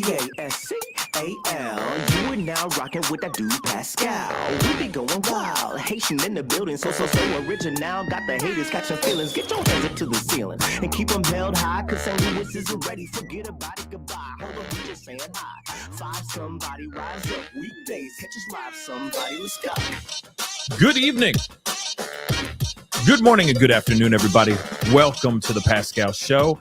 Pascal. You are now rocking with that dude Pascal. We be going wild, Haitian in the building, so original. Got the haters catching feelings. Get your hands up to the ceiling and keep them held high. Cause St. Louis isn't ready. Forget about it, goodbye. Hold on, we just saying hi. Five somebody, rise up. Weekdays, catch us live. Somebody, let's go. Good evening. Good morning and good afternoon, everybody. Welcome to the Pascal Show.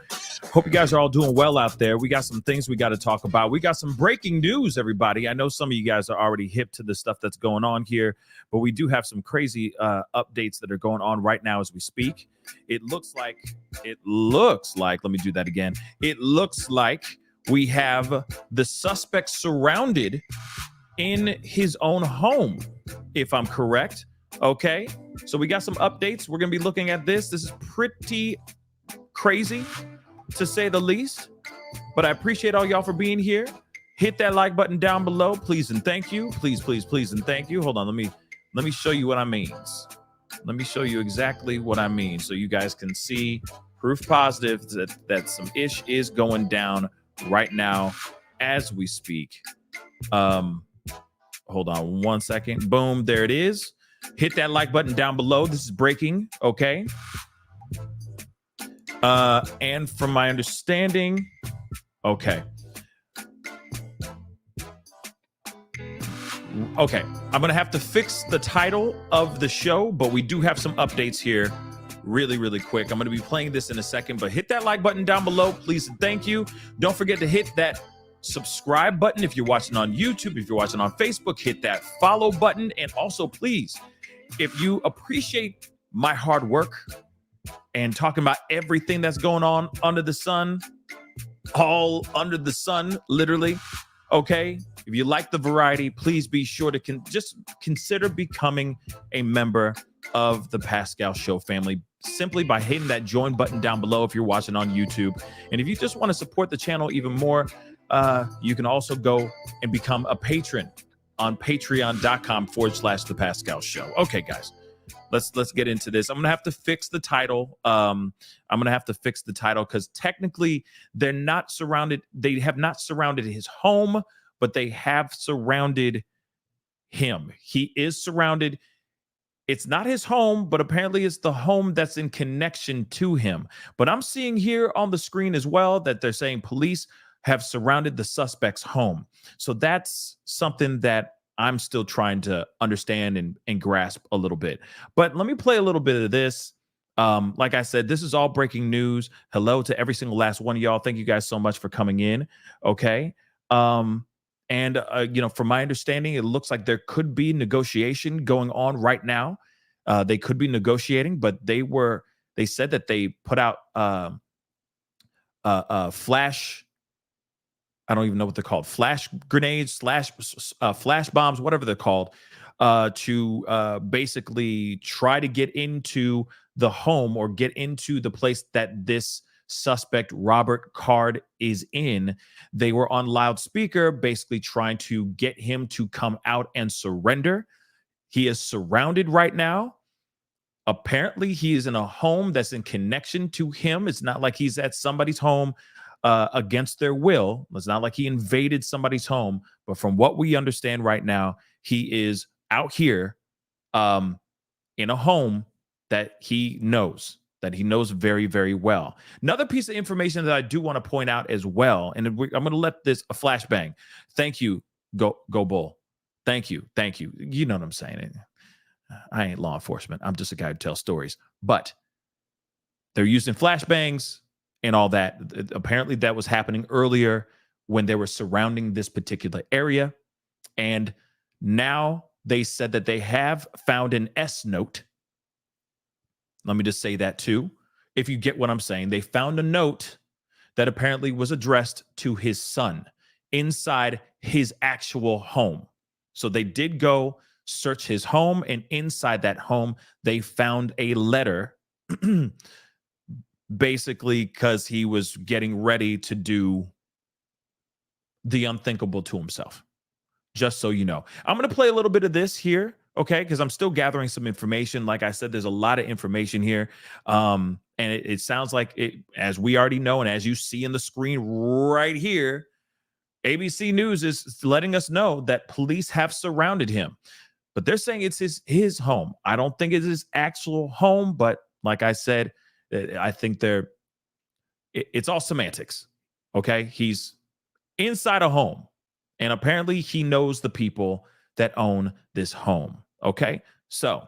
Hope you guys are all doing well out there. We got some things we got to talk about. We got some breaking news, everybody. I know some of you guys are already hip to the stuff that's going on here, but we do have some crazy updates that are going on right now as we speak. It looks like, let me do that again. It looks like we have the suspect surrounded in his own home, if I'm correct. Okay, so we got some updates. We're going to be looking at this. This is pretty crazy, to say the least, but I appreciate all y'all for being here. Hit that like button down below, please and thank you. Please, please, please and thank you. Hold on, let me show you what I mean. Let me show you exactly what I mean so you guys can see proof positive that some ish is going down right now as we speak. Hold on one second. Boom, there it is. Hit that like button down below. This is breaking, okay? And from my understanding, okay, I'm gonna have to fix the title of the show, but we do have some updates here really, really quick. I'm gonna be playing this in a second, but hit that like button down below, please and thank you. Don't forget to hit that subscribe button if you're watching on YouTube. If you're watching on Facebook, hit that follow button. And also, please, if you appreciate my hard work and talking about everything that's going on under the sun, all under the sun, literally, okay? If you like the variety, please be sure to just consider becoming a member of the Pascal Show family simply by hitting that join button down below if you're watching on YouTube. And if you just want to support the channel even more, you can also go and become a patron on patreon.com/the Pascal Show. Okay, guys, let's get into this. I'm gonna have to fix the title. Because technically they're not surrounded. They have not surrounded his home, but they have surrounded him. He is surrounded. It's not his home, but apparently it's the home that's in connection to him. But I'm seeing here on the screen as well that they're saying police have surrounded the suspect's home. So that's something that I'm still trying to understand and grasp a little bit. But let me play a little bit of this. Like I said, this is all breaking news. Hello to every single last one of y'all. Thank you guys so much for coming in. Okay. From my understanding, it looks like there could be negotiation going on right now. They could be negotiating, but they said that they put out flash. I don't even know what they're called. Flash grenades, flash bombs, whatever they're called, to basically try to get into the home or get into the place that this suspect, Robert Card, is in. They were on loudspeaker, basically trying to get him to come out and surrender. He is surrounded right now. Apparently, he is in a home that's in connection to him. It's not like he's at somebody's home against their will. It's not like he invaded somebody's home, but from what we understand right now, he is out here in a home that he knows very, very well. Another piece of information that I do want to point out as well, and I'm going to let this a flashbang. Thank you, Go Bull. Thank you. You know what I'm saying. I ain't law enforcement. I'm just a guy who tells stories. But they're using flashbangs and all that. Apparently that was happening earlier when they were surrounding this particular area. And now they said that they have found an S note. Let me just say that too, if you get what I'm saying. They found a note that apparently was addressed to his son inside his actual home. So they did go search his home, and inside that home, they found a letter basically because he was getting ready to do the unthinkable to himself. Just so you know. I'm going to play a little bit of this here, okay? Because I'm still gathering some information. Like I said, there's a lot of information here. And it sounds like, it, as we already know, and as you see in the screen right here, ABC News is letting us know that police have surrounded him, but they're saying it's his home. I don't think it's his actual home, but like I said, I think it's all semantics. Okay, he's inside a home, and apparently he knows the people that own this home. Okay, so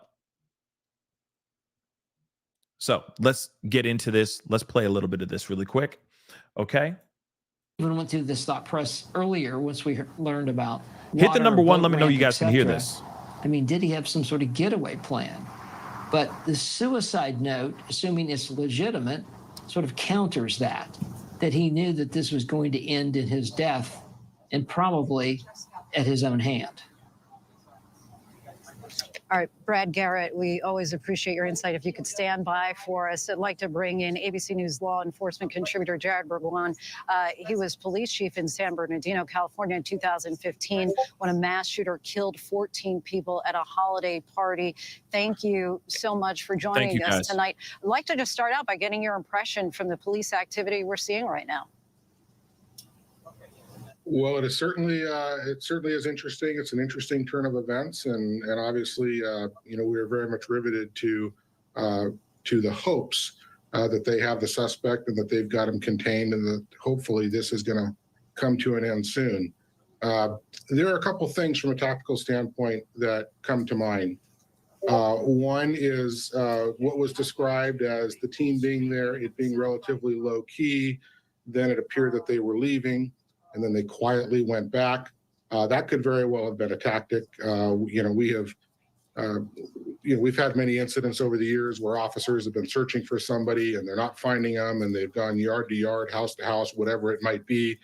let's get into this. Let's play a little bit of this really quick. Okay. Even went through this thought press earlier once we learned about Hit the water, number one. boat Let me know ramp, you guys can hear etc. this. I mean, did he have some sort of getaway plan? But the suicide note, assuming it's legitimate, sort of counters that he knew that this was going to end in his death and probably at his own hand. All right, Brad Garrett, we always appreciate your insight. If you could stand by for us, I'd like to bring in ABC News law enforcement contributor Jared Berguan. He was police chief in San Bernardino, California in 2015 when a mass shooter killed 14 people at a holiday party. Thank you so much for joining us tonight. I'd like to just start out by getting your impression from the police activity we're seeing right now. Well, it certainly is interesting. It's an interesting turn of events, and obviously, we are very much riveted to the hopes that they have the suspect and that they've got him contained, and that hopefully this is going to come to an end soon. There are a couple things from a tactical standpoint that come to mind. One is what was described as the team being there, it being relatively low key. Then it appeared that they were leaving, and then they quietly went back. That could very well have been a tactic. We've had many incidents over the years where officers have been searching for somebody and they're not finding them, and they've gone yard to yard, house to house, whatever it might be.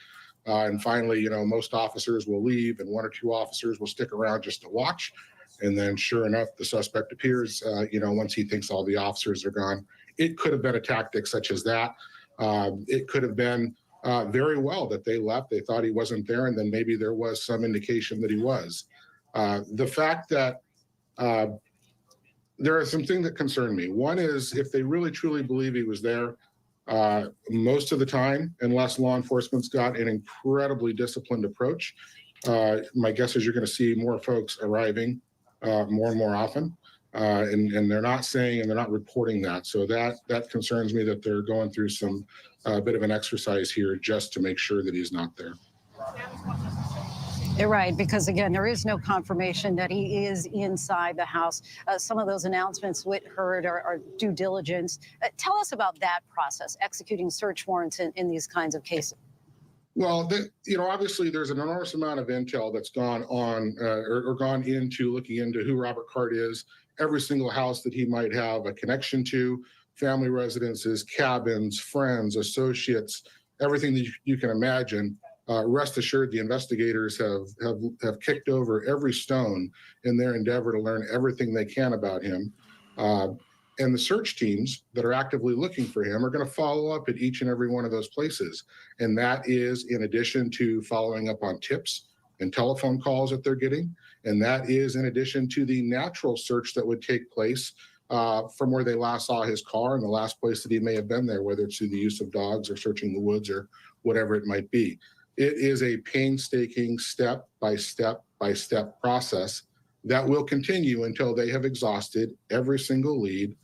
And finally, most officers will leave, and one or two officers will stick around just to watch. And then sure enough, the suspect appears, once he thinks all the officers are gone. It could have been a tactic such as that. It could have been very well that they left. They thought he wasn't there, and then maybe there was some indication that he was. The fact that there are some things that concern me. One is if they really truly believe he was there, most of the time, unless law enforcement's got an incredibly disciplined approach, my guess is you're going to see more folks arriving more and more often. And they're not saying and they're not reporting that. So that concerns me that they're going through some bit of an exercise here just to make sure that he's not there. You're right, because again, there is no confirmation that he is inside the house. Some of those announcements we heard are due diligence. Tell us about that process, executing search warrants in these kinds of cases. Well, obviously there's an enormous amount of intel that's gone on or gone into looking into who Robert Card is, every single house that he might have a connection to, family residences, cabins, friends, associates, everything that you can imagine. Rest assured, the investigators have kicked over every stone in their endeavor to learn everything they can about him. And the search teams that are actively looking for him are going to follow up at each and every one of those places. And that is in addition to following up on tips and telephone calls that they're getting. And that is in addition to the natural search that would take place from where they last saw his car and the last place that he may have been there, whether it's through the use of dogs or searching the woods or whatever it might be. It is a painstaking step-by-step process that will continue until they have exhausted every single lead,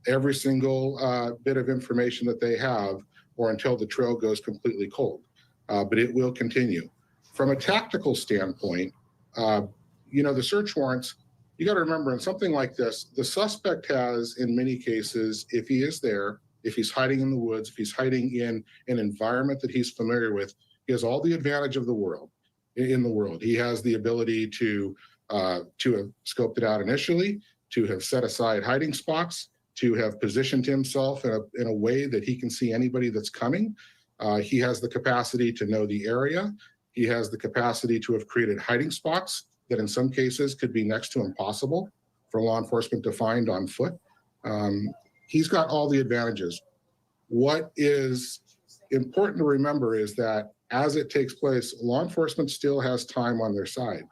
every single bit of information that they have, or until the trail goes completely cold. But it will continue. From a tactical standpoint, the search warrants, you got to remember in something like this, the suspect has, in many cases, if he is there, if he's hiding in the woods, if he's hiding in an environment that he's familiar with, he has all the advantage of the world. In the world, he has the ability to have scoped it out initially, to have set aside hiding spots, to have positioned himself in a way that he can see anybody that's coming. He has the capacity to know the area. He has the capacity to have created hiding spots that in some cases could be next to impossible for law enforcement to find on foot. He's got all the advantages. What is important to remember is that as it takes place, law enforcement still has time on their side.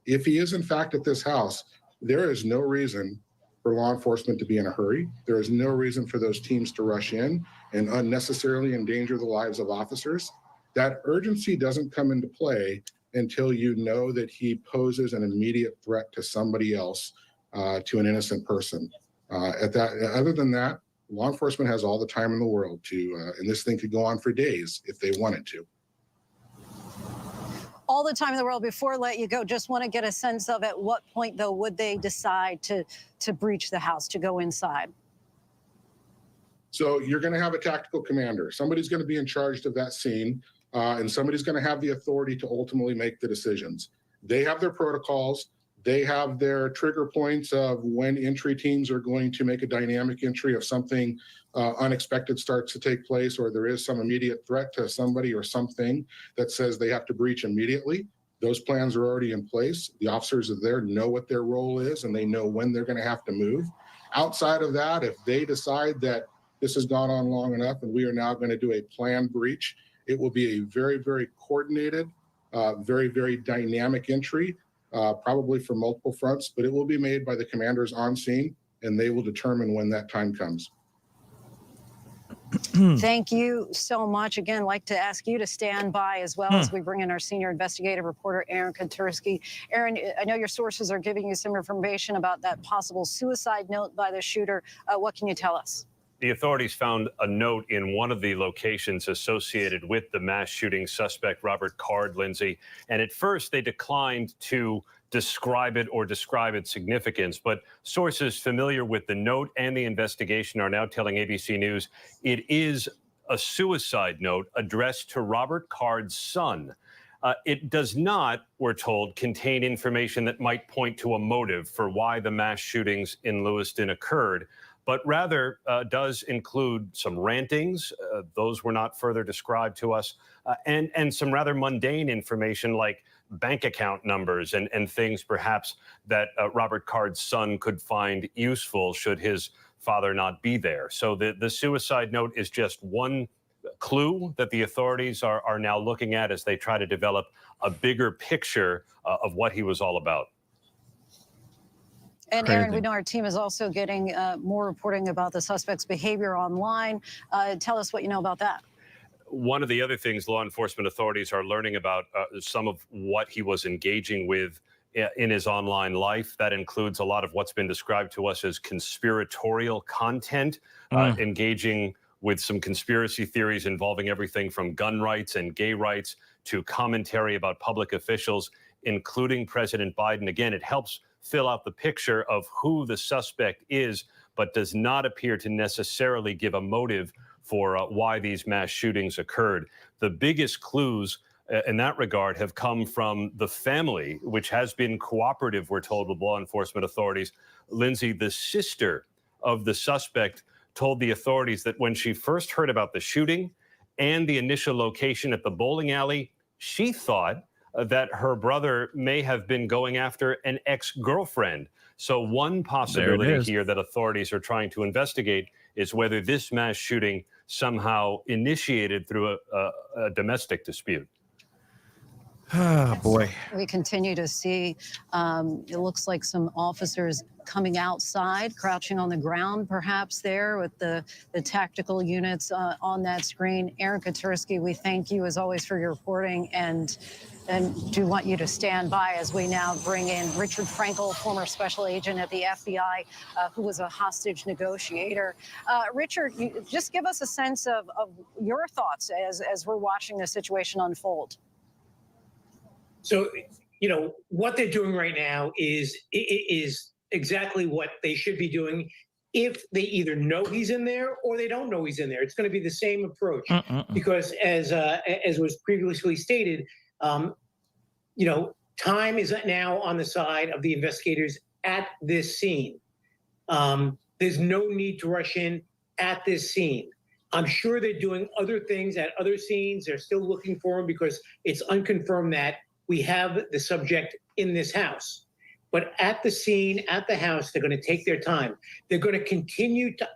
If he is in fact at this house, there is no reason for law enforcement to be in a hurry. There is no reason for those teams to rush in and unnecessarily endanger the lives of officers. That urgency doesn't come into play until you know that he poses an immediate threat to somebody else, to an innocent person. Other than that, law enforcement has all the time in the world to, and this thing could go on for days if they wanted to. All the time in the world. Before I let you go, just want to get a sense of at what point, though, would they decide to breach the house, to go inside? So you're going to have a tactical commander. Somebody's going to be in charge of that scene, and somebody's going to have the authority to ultimately make the decisions. They have their protocols. They have their trigger points of when entry teams are going to make a dynamic entry if something unexpected starts to take place, or there is some immediate threat to somebody or something that says they have to breach immediately. Those plans are already in place. The officers are there, know what their role is, and they know when they're going to have to move. Outside of that, if they decide that this has gone on long enough and we are now going to do a planned breach, it will be a very, very coordinated, very, very dynamic entry, probably from multiple fronts, but it will be made by the commanders on scene, and they will determine when that time comes. Thank you so much. Again, like to ask you to stand by as well as we bring in our senior investigative reporter, Aaron Katursky. Aaron, I know your sources are giving you some information about that possible suicide note by the shooter. What can you tell us? The authorities found a note in one of the locations associated with the mass shooting suspect, Robert Card, Lindsay. And at first, they declined to describe it or describe its significance. But sources familiar with the note and the investigation are now telling ABC News it is a suicide note addressed to Robert Card's son. It does not, we're told, contain information that might point to a motive for why the mass shootings in Lewiston occurred, but rather does include some rantings. Those were not further described to us, and some rather mundane information like bank account numbers and things perhaps that Robert Card's son could find useful should his father not be there. So the suicide note is just one clue that the authorities are now looking at as they try to develop a bigger picture of what he was all about. And Aaron, we know our team is also getting more reporting about the suspect's behavior online. Tell us what you know about that. One of the other things law enforcement authorities are learning about some of what he was engaging with in his online life. That includes a lot of what's been described to us as conspiratorial content, engaging with some conspiracy theories involving everything from gun rights and gay rights to commentary about public officials, including President Biden. Again, it helps fill out the picture of who the suspect is, but does not appear to necessarily give a motive for why these mass shootings occurred. The biggest clues in that regard have come from the family, which has been cooperative, we're told, with law enforcement authorities. Lindsay, the sister of the suspect, told the authorities that when she first heard about the shooting and the initial location at the bowling alley, she thought that her brother may have been going after an ex-girlfriend. So one possibility here that authorities are trying to investigate is whether this mass shooting somehow initiated through a domestic dispute. Oh, boy. We continue to see, it looks like some officers coming outside, crouching on the ground, perhaps there with the tactical units on that screen. Aaron Katursky, we thank you as always for your reporting and do want you to stand by as we now bring in Richard Frankel, former special agent at the FBI, who was a hostage negotiator. Richard, just give us a sense of your thoughts as we're watching the situation unfold. So, you know, what they're doing right now is exactly what they should be doing if they either know he's in there or they don't know he's in there. It's going to be the same approach because as was previously stated, you know, time is now on the side of the investigators at this scene. There's no need to rush in at this scene. I'm sure they're doing other things at other scenes. They're still looking for him because it's unconfirmed that we have the subject in this house. But at the scene, at the house, they're going to take their time. They're going to continue to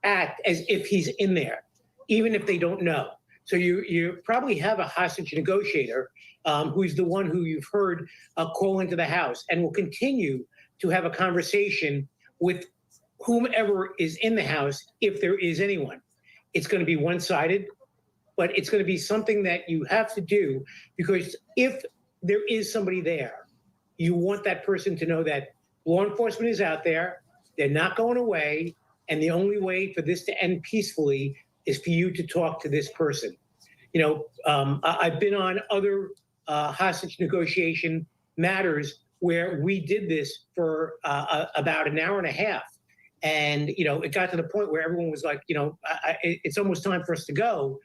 act as if he's in there, even if they don't know. So you probably have a hostage negotiator who's the one who you've heard call into the house and will continue to have a conversation with whomever is in the house, if there is anyone. It's going to be one-sided. but it's going to be something that you have to do, because if there is somebody there, you want that person to know that law enforcement is out there, they're not going away, and the only way for this to end peacefully is for you to talk to this person. You know, I've been on other hostage negotiation matters where we did this for about an hour and a half. And, you know, it got to the point where everyone was like, you know, it's almost time for us to go.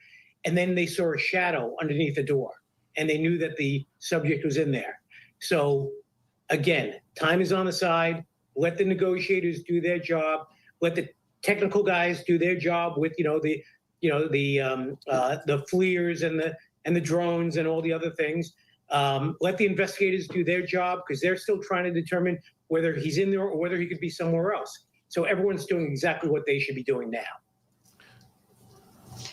And then they saw a shadow underneath the door and they knew that the subject was in there. So again, time is on the side. Let the negotiators do their job. Let the technical guys do their job with, the FLIRs and the drones and all the other things. Let the investigators do their job, because they're still trying to determine whether he's in there or whether he could be somewhere else. So everyone's doing exactly what they should be doing now.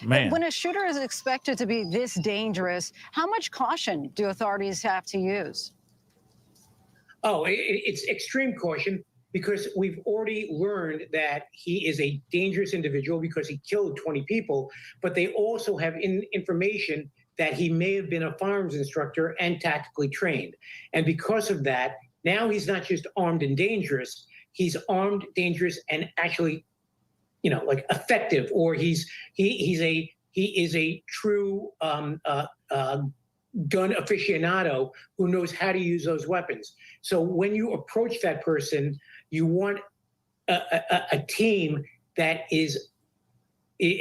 Man. When a shooter is expected to be this dangerous, how much caution do authorities have to use? Oh, it's extreme caution, because we've already learned that he is a dangerous individual because he killed 20 people, but they also have information that he may have been a firearms instructor and tactically trained. And because of that, now he's not just armed and dangerous, he's armed, dangerous, and actually, like effective, or he is a true gun aficionado who knows how to use those weapons. So when you approach that person, you want a team that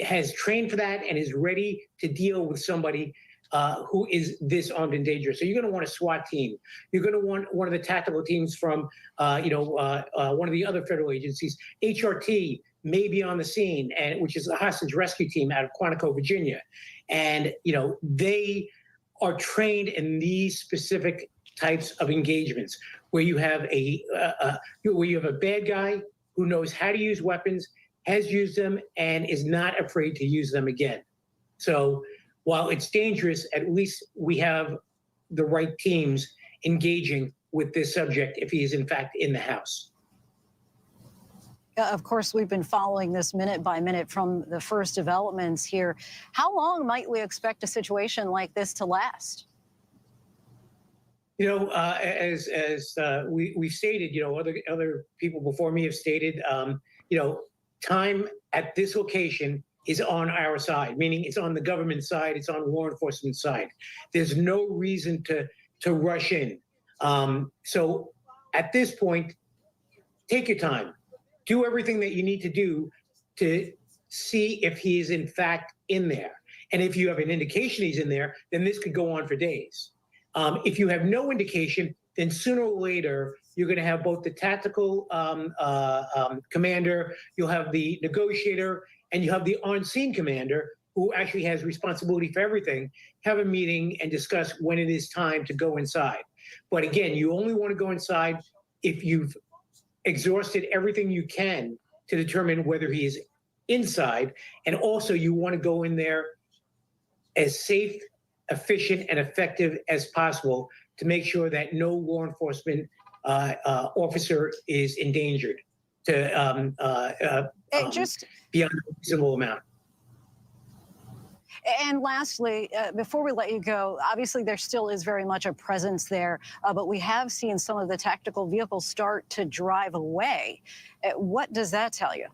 has trained for that and is ready to deal with somebody who is this armed and dangerous. So you're going to want a SWAT team. You're going to want one of the tactical teams from, one of the other federal agencies. HRT may be on the scene, which is a hostage rescue team out of Quantico, Virginia. And, they are trained in these specific types of engagements where you have a bad guy who knows how to use weapons, has used them, and is not afraid to use them again. So while it's dangerous, at least we have the right teams engaging with this subject if he is in fact in the house. Of course, we've been following this minute by minute from the first developments here. How long might we expect a situation like this to last? As we've stated, other people before me have stated, time at this location is on our side, meaning it's on the government side, it's on law enforcement side. There's no reason to rush in. So at this point, take your time. Do everything that you need to do to see if he is in fact in there. And if you have an indication he's in there, then this could go on for days. If you have no indication, then sooner or later, you're going to have both the tactical commander, you'll have the negotiator, and you have the on-scene commander, who actually has responsibility for everything, have a meeting and discuss when it is time to go inside. But again, you only want to go inside if you've exhausted everything you can to determine whether he is inside. And also you want to go in there as safe, efficient, and effective as possible to make sure that no law enforcement officer is endangered to beyond a reasonable amount. And lastly, before we let you go, obviously there still is very much a presence there, but we have seen some of the tactical vehicles start to drive away. What does that tell you?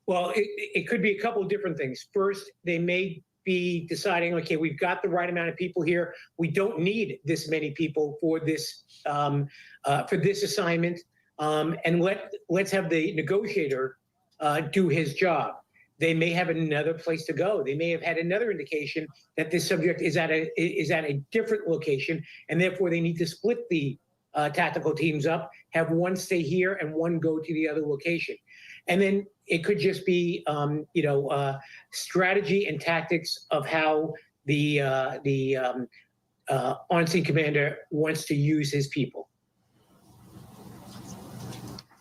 Well, it could be a couple of different things. First, they may be deciding, okay, we've got the right amount of people here. We don't need this many people for this assignment, and let's have the negotiator do his job. They may have another place to go. They may have had another indication that this subject is at a different location, and therefore they need to split the tactical teams up, have one stay here and one go to the other location. And then it could just be, strategy and tactics of how the on-scene commander wants to use his people.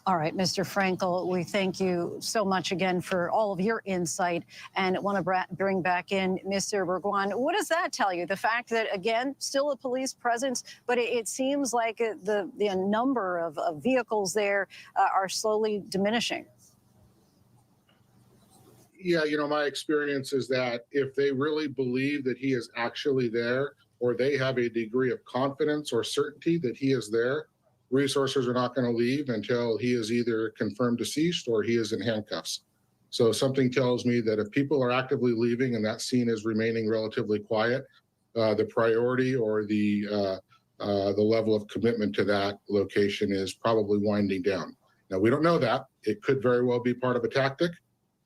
All right, Mr. Frankel, we thank you so much again for all of your insight, and want to bring back in Mr. Bourgoin. What does that tell you? The fact that, again, still a police presence, but it seems like the number of vehicles there are slowly diminishing. Yeah, my experience is that if they really believe that he is actually there, or they have a degree of confidence or certainty that he is there, resources are not going to leave until he is either confirmed deceased or he is in handcuffs. So something tells me that if people are actively leaving and that scene is remaining relatively quiet, the priority or the level of commitment to that location is probably winding down. Now, we don't know that. It could very well be part of a tactic.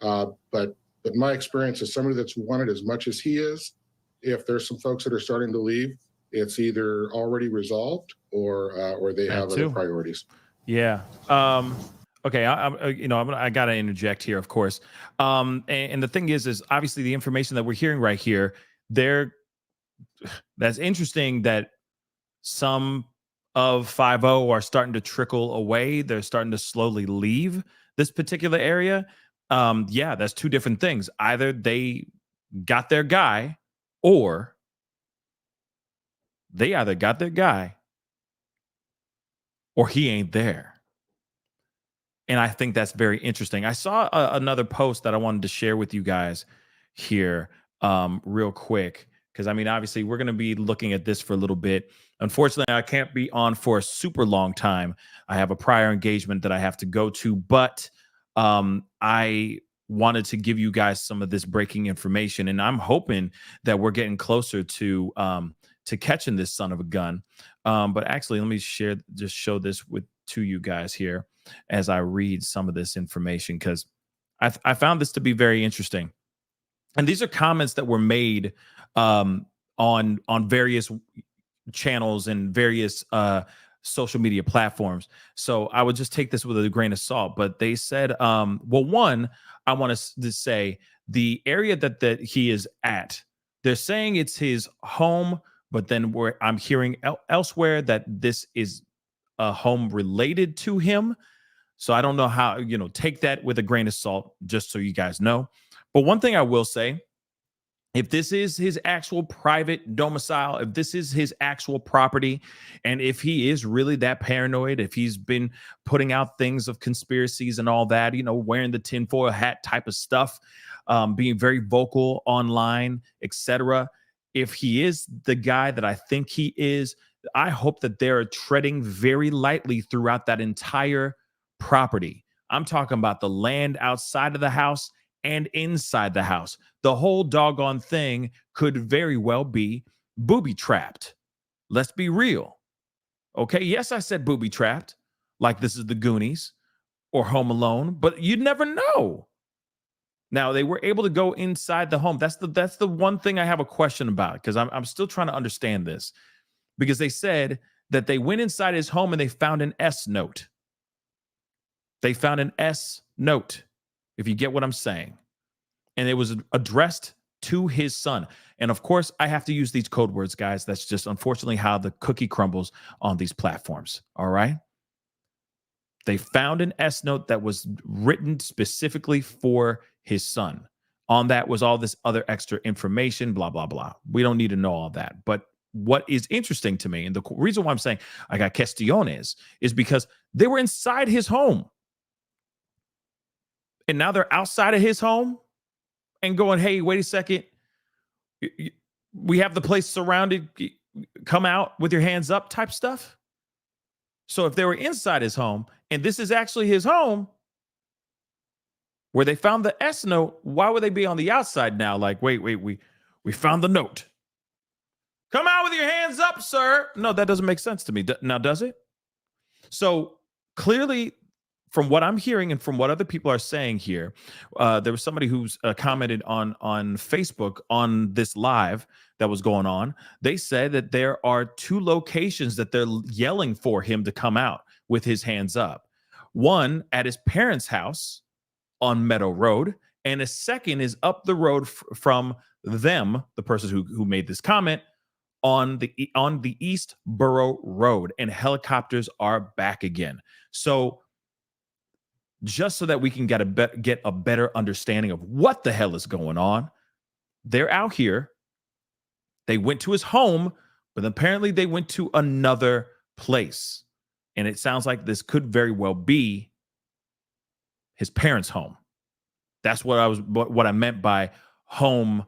But my experience is somebody that's wanted as much as he is, if there's some folks that are starting to leave, it's either already resolved or they have other priorities. Yeah. Okay. I got to interject here, of course. And the thing is obviously the information that we're hearing right here, that's interesting that some of 5 are starting to trickle away. They're starting to slowly leave this particular area. Yeah, that's two different things. Either they got their guy, or they either got their guy or he ain't there. And I think that's very interesting. I saw another post that I wanted to share with you guys here real quick. Because, I mean, obviously, we're going to be looking at this for a little bit. Unfortunately, I can't be on for a super long time. I have a prior engagement that I have to go to. But I wanted to give you guys some of this breaking information. And I'm hoping that we're getting closer to catching this son of a gun. But actually, let me show this to you guys here as I read some of this information, because I found this to be very interesting. And these are comments that were made on various channels and various social media platforms. So I would just take this with a grain of salt. But they said, well, one, I want to say the area that he is at, they're saying it's his home, but then I'm hearing elsewhere that this is a home related to him. So I don't know how, take that with a grain of salt, just so you guys know. But one thing I will say, if this is his actual private domicile, if this is his actual property, and if he is really that paranoid, if he's been putting out things of conspiracies and all that, wearing the tinfoil hat type of stuff, being very vocal online, etc. If he is the guy that I think he is, I hope that they're treading very lightly throughout that entire property. I'm talking about the land outside of the house and inside the house. The whole doggone thing could very well be booby trapped. Let's be real. Okay, yes, I said booby trapped, like this is the Goonies or Home Alone, but you never know. Now, they were able to go inside the home. That's the one thing I have a question about, because I'm still trying to understand this, because they said that they went inside his home and they found an S note. They found an S note, if you get what I'm saying. And it was addressed to his son. And of course, I have to use these code words, guys. That's just unfortunately how the cookie crumbles on these platforms. All right. They found an S note that was written specifically for his son. On that was all this other extra information, blah, blah, blah. We don't need to know all that. But what is interesting to me, and the reason why I'm saying I got questiones, is because they were inside his home. And now they're outside of his home and going, hey, wait a second. We have the place surrounded. Come out with your hands up type stuff. So if they were inside his home and this is actually his home where they found the S note, why would they be on the outside now? Like, wait, we found the note. Come out with your hands up, sir. No, that doesn't make sense to me. Now, does it? So clearly, from what I'm hearing and from what other people are saying here, there was somebody who's commented on Facebook on this live that was going on. They said that there are 2 locations that they're yelling for him to come out with his hands up. One at his parents' house on Meadow Road, and a second is up the road from them, the person who made this comment, on the East Borough Road, and helicopters are back again. So just so that we can get a better understanding of what the hell is going on, they're out here. They went to his home, but apparently they went to another place. And it sounds like this could very well be his parents' home. That's what I meant by home.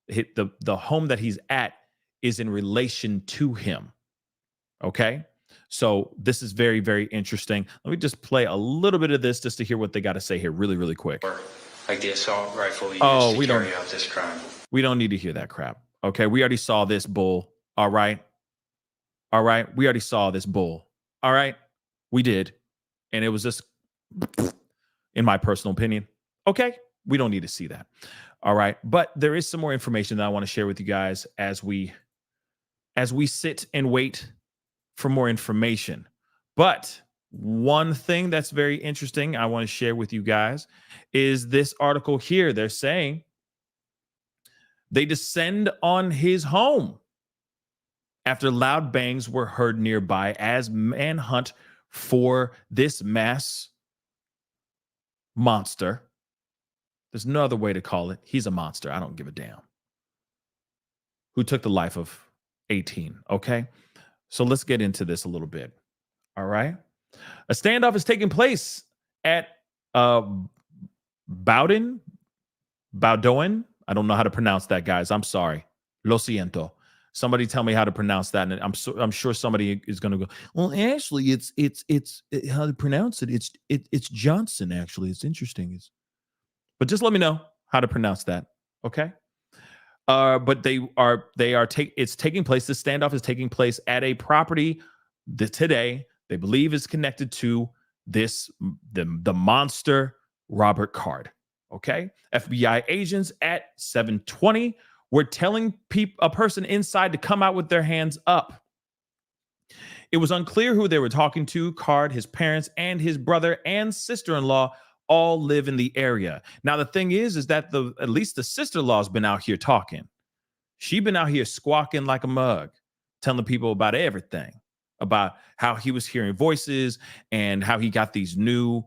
The home that he's at is in relation to him. Okay. So this is very, very interesting. Let me just play a little bit of this just to hear what they got to say here really, really quick. Like the assault rifle used to carry out this crime. We don't need to hear that crap. Okay. We already saw this bull. All right. All right. We already saw this bull. All right. We did. And it was just, in my personal opinion. Okay. We don't need to see that. All right. But there is some more information that I want to share with you guys as we sit and wait for more information. But one thing that's very interesting I want to share with you guys is this article here. They're saying they descend on his home after loud bangs were heard nearby as manhunt for this mass monster. There's no other way to call it. He's a monster. I don't give a damn. Who took the life of 18. Okay. So let's get into this a little bit. All right. A standoff is taking place at Bowdoin. I don't know how to pronounce that, guys. I'm sorry. Lo siento. Somebody tell me how to pronounce that. And I'm sure somebody is going to go, well, actually, it's how to pronounce it. It's Johnson, actually. It's interesting. But just let me know how to pronounce that. Okay. But it's taking place. This standoff is taking place at a property that today they believe is connected to the monster Robert Card. Okay. FBI agents at 720 were telling a person inside to come out with their hands up. It was unclear who they were talking to. Card, his parents, and his brother and sister-in-law all live in the area. Now, the thing is that at least the sister-in-law's been out here talking. She's been out here squawking like a mug, telling people about everything, about how he was hearing voices and how he got these new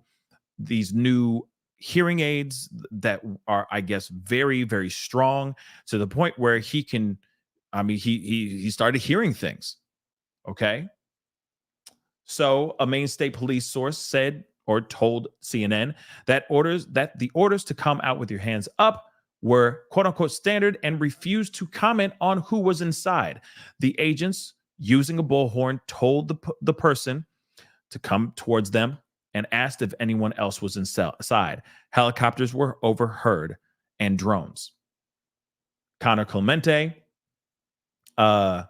hearing aids that are, I guess, very, very strong to the point where he started hearing things. Okay. So a Maine State Police source said or told CNN that the orders to come out with your hands up were quote unquote standard and refused to comment on who was inside. The agents, using a bullhorn, told the person to come towards them and asked if anyone else was inside. Helicopters were overheard and drones. Connor Clemente, a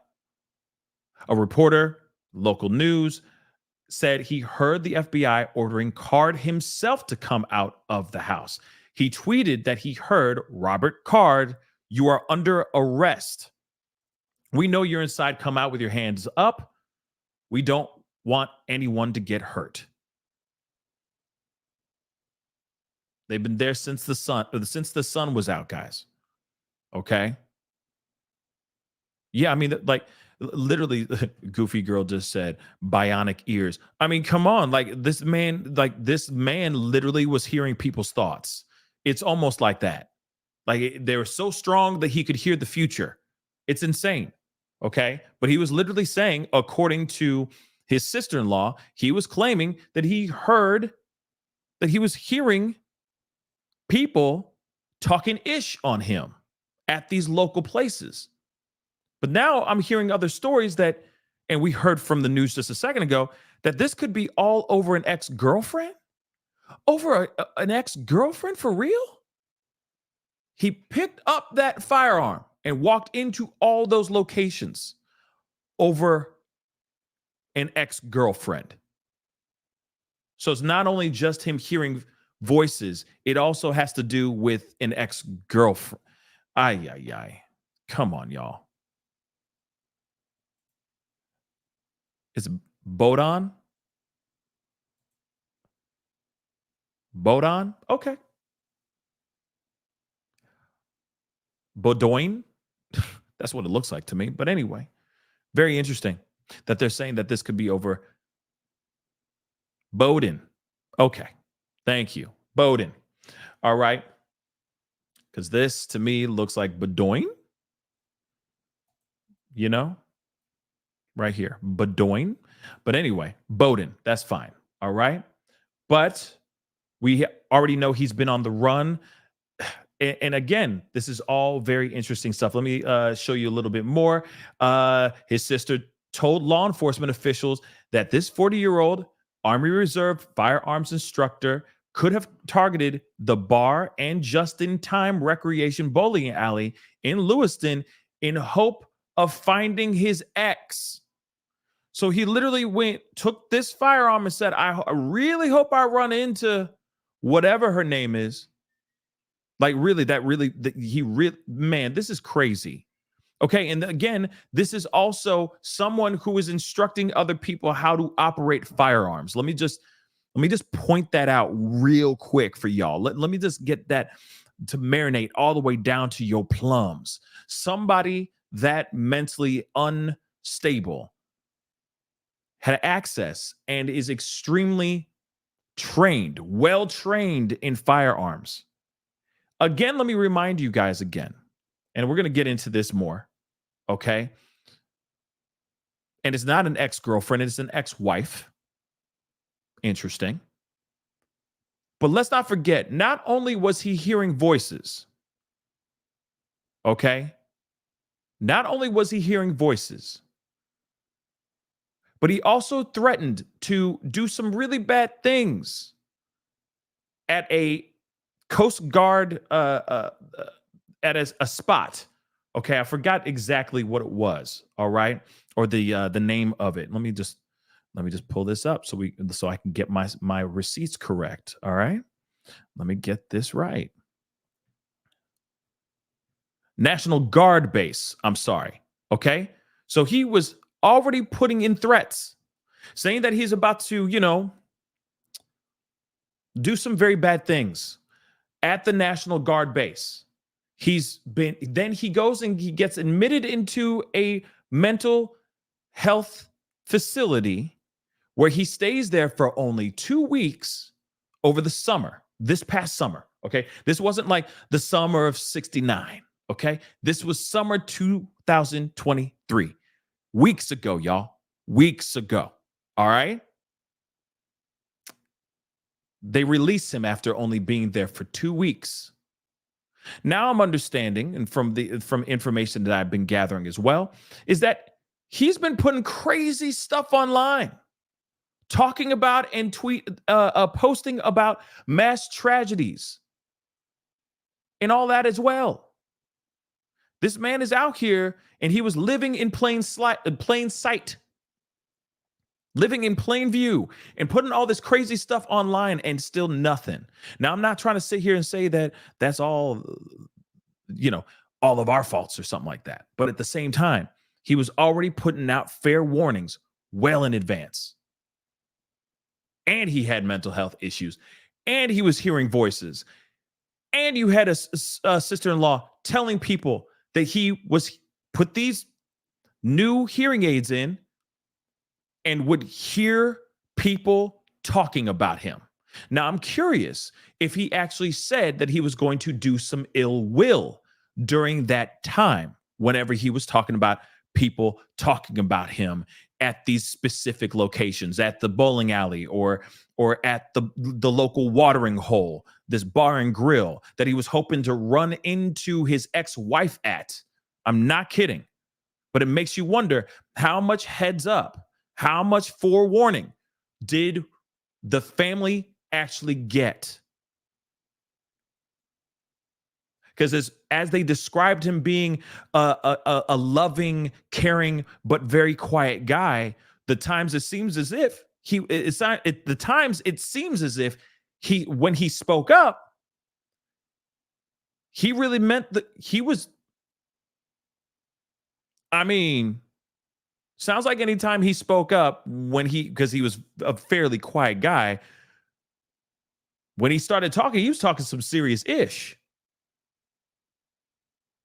reporter, local news, said he heard the FBI ordering Card himself to come out of the house. He tweeted that he heard, "Robert Card, you are under arrest. We know you're inside. Come out with your hands up. We don't want anyone to get hurt." They've been there since the sun was out, guys. Okay. Yeah, I mean, like literally, Goofy Girl just said bionic ears. I mean, come on, this man literally was hearing people's thoughts. It's almost like that. Like they were so strong that he could hear the future. It's insane. Okay. But he was literally saying, according to his sister-in-law, he was claiming that he was hearing people talking ish on him at these local places. But now I'm hearing other stories and we heard from the news just a second ago, that this could be all over an ex-girlfriend? Over an ex-girlfriend for real? He picked up that firearm and walked into all those locations over an ex-girlfriend. So it's not only just him hearing voices, it also has to do with an ex-girlfriend. Ay. Come on, y'all. It's Bodon? Bodon? Okay. Bodoin? That's what it looks like to me. But anyway, very interesting that they're saying that this could be over Bowdoin. Okay. Thank you. Bowdoin. All right. Because this to me looks like Bedoin. Right here. Bedoin. But anyway, Bowdoin. That's fine. All right. But we already know he's been on the run. And again, this is all very interesting stuff. Let me show you a little bit more. His sister told law enforcement officials that this 40-year-old Army Reserve firearms instructor could have targeted the bar and just-in-time recreation bowling alley in Lewiston in hope of finding his ex. So he literally took this firearm and said, I really hope I run into whatever her name is. Like really, man, this is crazy. Okay, and again, this is also someone who is instructing other people how to operate firearms. Let me just point that out real quick for y'all. Let me just get that to marinate all the way down to your plums. Somebody that mentally unstable had access and is extremely trained, well trained in firearms. Again, let me remind you guys again, and we're going to get into this more, okay? And it's not an ex-girlfriend, it's an ex-wife. Interesting. But let's not forget, not only was he hearing voices, okay? Not only was he hearing voices, but he also threatened to do some really bad things at a Coast Guard, at a spot. Okay, I forgot exactly what it was. All right, or the name of it. Let me just pull this up so I can get my receipts correct. All right, let me get this right. National Guard base. I'm sorry. Okay, so he was already putting in threats, saying that he's about to, do some very bad things at the National Guard base. Then he goes and he gets admitted into a mental health facility where he stays there for only 2 weeks over the summer, this past summer. Okay. This wasn't like the summer of 69. Okay. This was summer 2023. Weeks ago, y'all. Weeks ago. All right. They released him after only being there for 2 weeks. Now I'm understanding, and from information that I've been gathering as well, is that he's been putting crazy stuff online, talking about and posting about mass tragedies and all that as well. This man is out here and he was living in plain sight, living in plain view and putting all this crazy stuff online and still nothing. Now, I'm not trying to sit here and say that that's all, all of our faults or something like that. But at the same time, he was already putting out fair warnings well in advance. And he had mental health issues. And he was hearing voices. And you had a sister-in-law telling people that he was put these new hearing aids in and would hear people talking about him. Now, I'm curious if he actually said that he was going to do some ill will during that time, whenever he was talking about people talking about him at these specific locations, at the bowling alley or at the local watering hole, this bar and grill that he was hoping to run into his ex-wife at. I'm not kidding. But it makes you wonder how much heads up, how much forewarning did the family actually get? Because as they described him being a loving, caring, but very quiet guy, the times it seems as if when he spoke up, he really meant that he was. I mean, sounds like anytime he spoke up because he was a fairly quiet guy, when he started talking, he was talking some serious ish.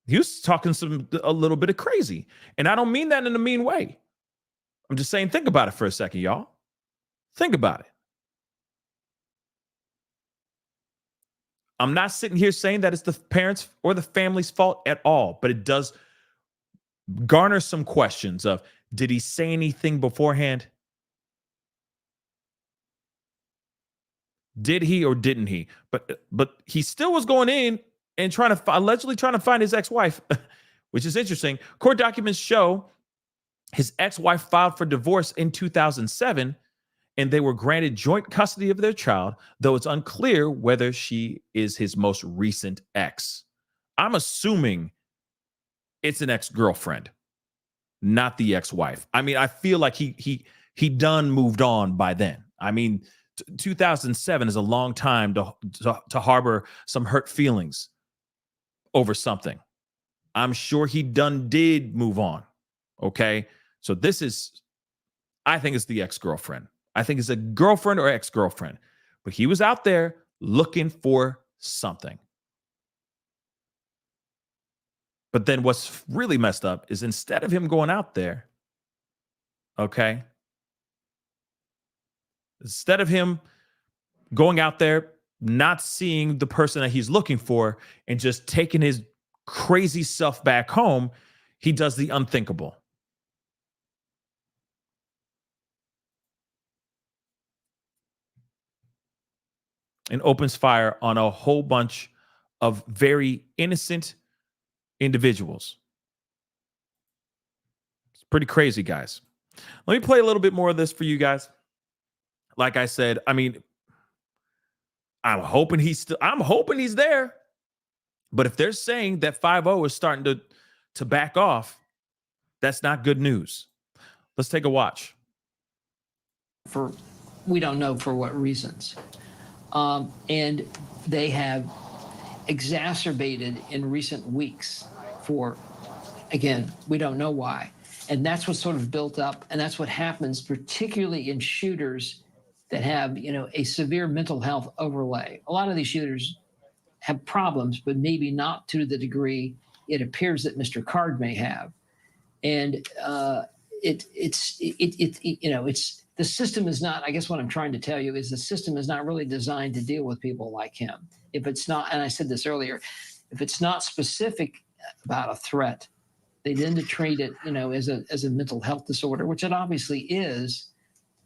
He was talking a little bit of crazy. And I don't mean that in a mean way. I'm just saying, think about it for a second, y'all. Think about it. I'm not sitting here saying that it's the parents or the family's fault at all, but it does garner some questions of, did he say anything beforehand? Did he or didn't he? But he still was going in and allegedly trying to find his ex-wife, which is interesting. Court documents show his ex-wife filed for divorce in 2007, and they were granted joint custody of their child, though it's unclear whether she is his most recent ex. I'm assuming it's an ex-girlfriend, not the ex-wife. I mean, I feel like he done moved on by then. I mean, 2007 is a long time to harbor some hurt feelings over something. I'm sure he did move on. Okay. So I think it's the ex-girlfriend. I think it's a girlfriend or ex-girlfriend, but he was out there looking for something. But then what's really messed up is instead of him going out there, okay, instead of him going out there, not seeing the person that he's looking for and just taking his crazy self back home, he does the unthinkable. And opens fire on a whole bunch of very innocent individuals. It's pretty crazy, guys. Let me play a little bit more of this for you guys. Like I said, I mean, I'm hoping he's there. But if they're saying that 5-0 is starting to back off, that's not good news. Let's take a watch. We don't know for what reasons. And they have exacerbated in recent weeks for, again, we don't know why. And that's what sort of built up. And that's what happens, particularly in shooters that have, a severe mental health overlay. A lot of these shooters have problems, but maybe not to the degree it appears that Mr. Card may have. And it's the system is not, I guess what I'm trying to tell you is the system is not really designed to deal with people like him. If it's not, and I said this earlier, if it's not specific about a threat, they tend to treat it, as a mental health disorder, which it obviously is,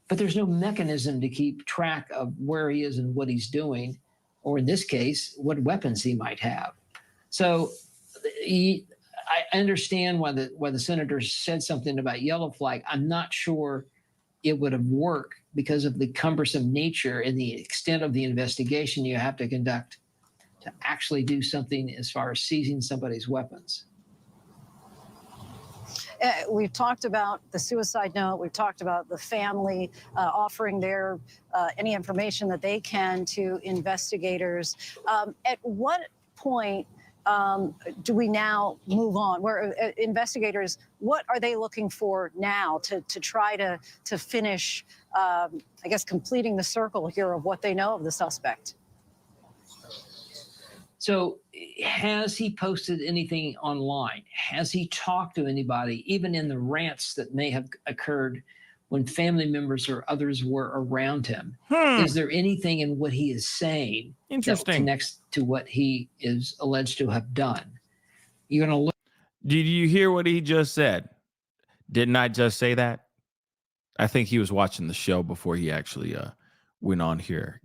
but there's no mechanism to keep track of where he is and what he's doing, or in this case, what weapons he might have. So I understand why the senator said something about yellow flag. I'm not sure it would have worked because of the cumbersome nature and the extent of the investigation you have to conduct to actually do something as far as seizing somebody's weapons. We've talked about the suicide note. We've talked about the family offering their any information that they can to investigators. At what point do we now move on? Where investigators, what are they looking for now to try to finish, I guess, completing the circle here of what they know of the suspect? So has he posted anything online? Has he talked to anybody, even in the rants that may have occurred when family members or others were around him? Is there anything in what he is saying that connects to what he is alleged to have done? You're going to look. Did you hear what he just said? Didn't I just say that? I think he was watching the show before he actually went on here.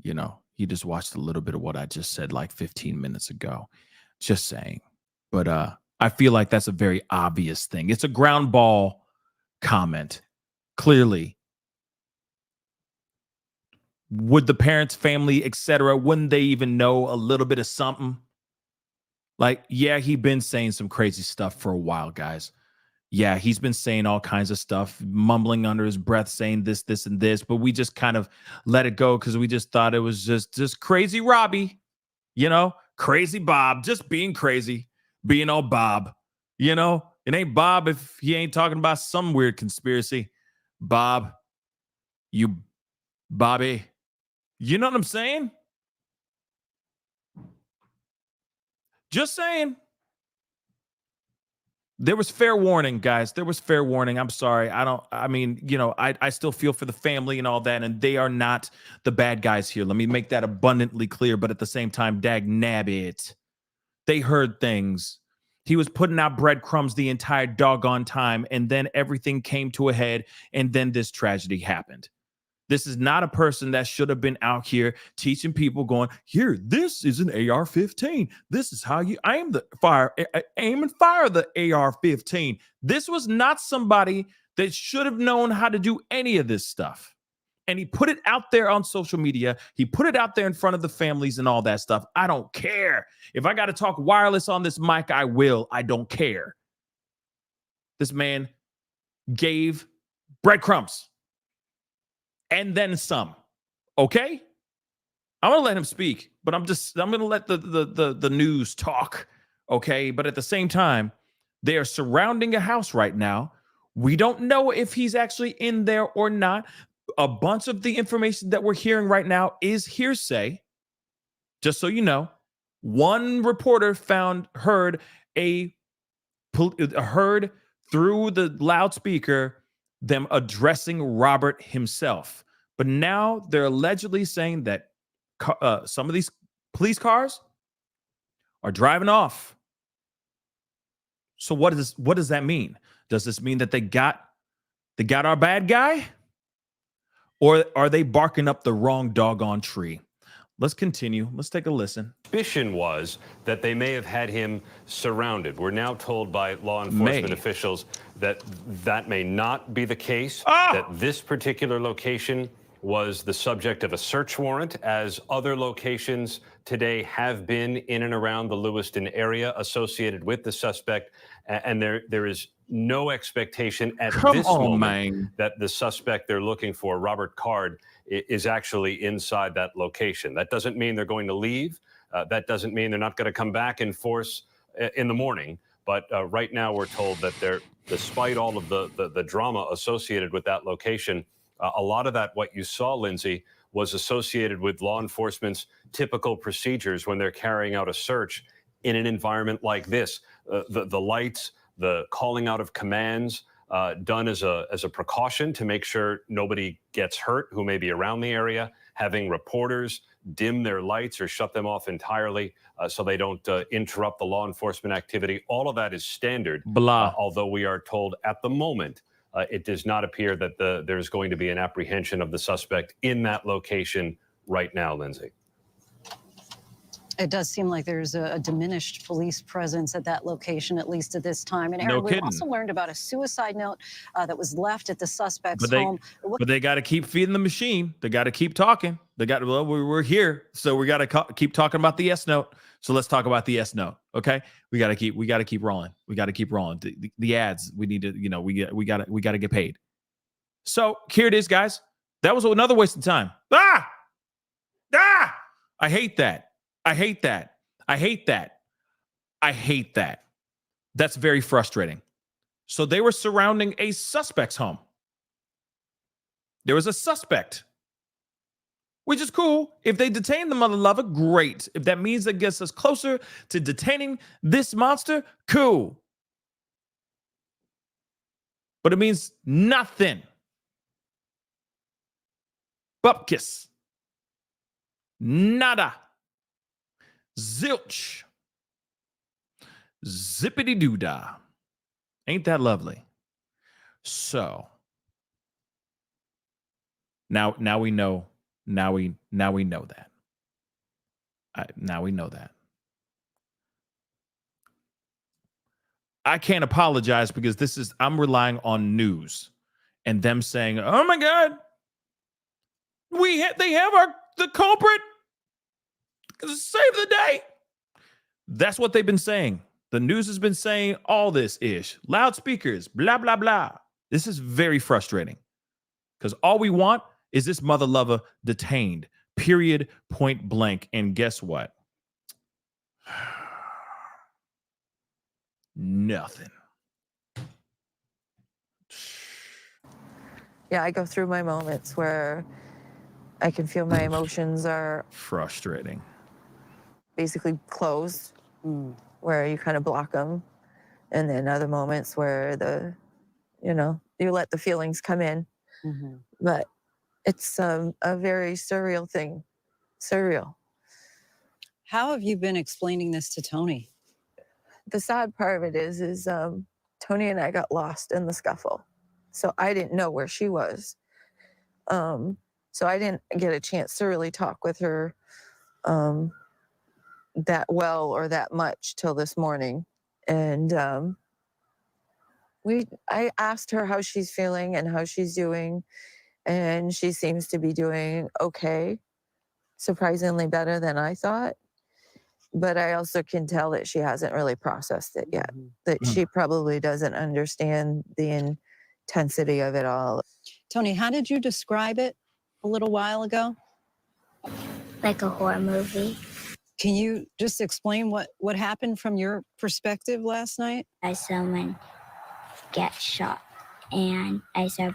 He just watched a little bit of what I just said like 15 minutes ago. Just saying. But I feel like that's a very obvious thing. It's a ground ball comment. Clearly. Would the parents, family, etc., wouldn't they even know a little bit of something? Like, yeah, he's been saying some crazy stuff for a while, guys. Yeah, he's been saying all kinds of stuff, mumbling under his breath, saying this, this, and this, but we just kind of let it go because we just thought it was just crazy Robbie, crazy Bob, just being crazy, being all Bob, It ain't Bob if he ain't talking about some weird conspiracy. Bob, you Bobby, you know what I'm saying? Just saying. There was fair warning, guys. There was fair warning. I'm sorry. I still feel for the family and all that, and they are not the bad guys here. Let me make that abundantly clear. But at the same time, dag nabbit, they heard things. He was putting out breadcrumbs the entire doggone time, and then everything came to a head, and then this tragedy happened. This is not a person that should have been out here teaching people going, here, this is an AR-15. This is how you aim and fire the AR-15. This was not somebody that should have known how to do any of this stuff. And he put it out there on social media. He put it out there in front of the families and all that stuff. I don't care. If I got to talk wireless on this mic, I will. I don't care. This man gave breadcrumbs and then some. Okay? I'm going to let him speak, but I'm going to let the news talk. Okay? But at the same time, they are surrounding a house right now. We don't know if he's actually in there or not. A bunch of the information that we're hearing right now is hearsay. Just so you know, one reporter heard through the loudspeaker them addressing Robert himself. But now they're allegedly saying that some of these police cars are driving off. So what does that mean? Does this mean that they got our bad guy? Or are they barking up the wrong doggone tree? Let's continue. Let's take a listen. Suspicion was that they may have had him surrounded. We're now told by law enforcement officials that that may not be the case, that this particular location was the subject of a search warrant, as other locations today have been in and around the Lewiston area associated with the suspect. And there is no expectation at this moment that the suspect they're looking for, Robert Card, is actually inside that location. That doesn't mean they're going to leave. That doesn't mean they're not going to come back in force in the morning. But right now we're told that despite all of the drama associated with that location, a lot of that, what you saw, Lindsay, was associated with law enforcement's typical procedures when they're carrying out a search in an environment like this. The lights, the calling out of commands done as a precaution to make sure nobody gets hurt who may be around the area, having reporters dim their lights or shut them off entirely so they don't interrupt the law enforcement activity. All of that is standard, although we are told at the moment it does not appear that there's going to be an apprehension of the suspect in that location right now, Lindsay. It does seem like there's a diminished police presence at that location, at least at this time. And Aaron, we've also learned about a suicide note that was left at the suspect's home. But they got to keep feeding the machine. They got to keep talking. We're here, so we got to keep talking about the S note. So let's talk about the S note. Okay, we got to keep rolling. We got to keep rolling. The ads. We need to, we got to get paid. So here it is, guys. That was another waste of time. I hate that. I hate that. I hate that. I hate that. That's very frustrating. So they were surrounding a suspect's home. There was a suspect, which is cool. If they detain the mother lover, great. If that means that gets us closer to detaining this monster, cool. But it means nothing. Bupkis. Nada. Zilch. Zippity doodah. Ain't that lovely? So now we know. Now we know that. Now we know that. I can't apologize because I'm relying on news and them saying, "Oh my God, they have the culprit. Save the day." That's what they've been saying. The news has been saying all this ish. Loudspeakers, blah, blah, blah. This is very frustrating because all we want is this mother lover detained, period, point blank. And guess what? Nothing. Yeah, I go through my moments where I can feel my emotions are frustrating. Basically closed, where you kind of block them. And then other moments where you let the feelings come in. Mm-hmm. But it's a very surreal thing. Surreal. How have you been explaining this to Tony? The sad part of it is Tony and I got lost in the scuffle. So I didn't know where she was. So I didn't get a chance to really talk with her that well or that much till this morning. And I asked her how she's feeling and how she's doing, and she seems to be doing okay, surprisingly better than I thought. But I also can tell that she hasn't really processed it yet, that she probably doesn't understand the intensity of it all. Tony, how did you describe it a little while ago? Like a horror movie. Can you just explain what happened from your perspective last night? I saw someone get shot, and I saw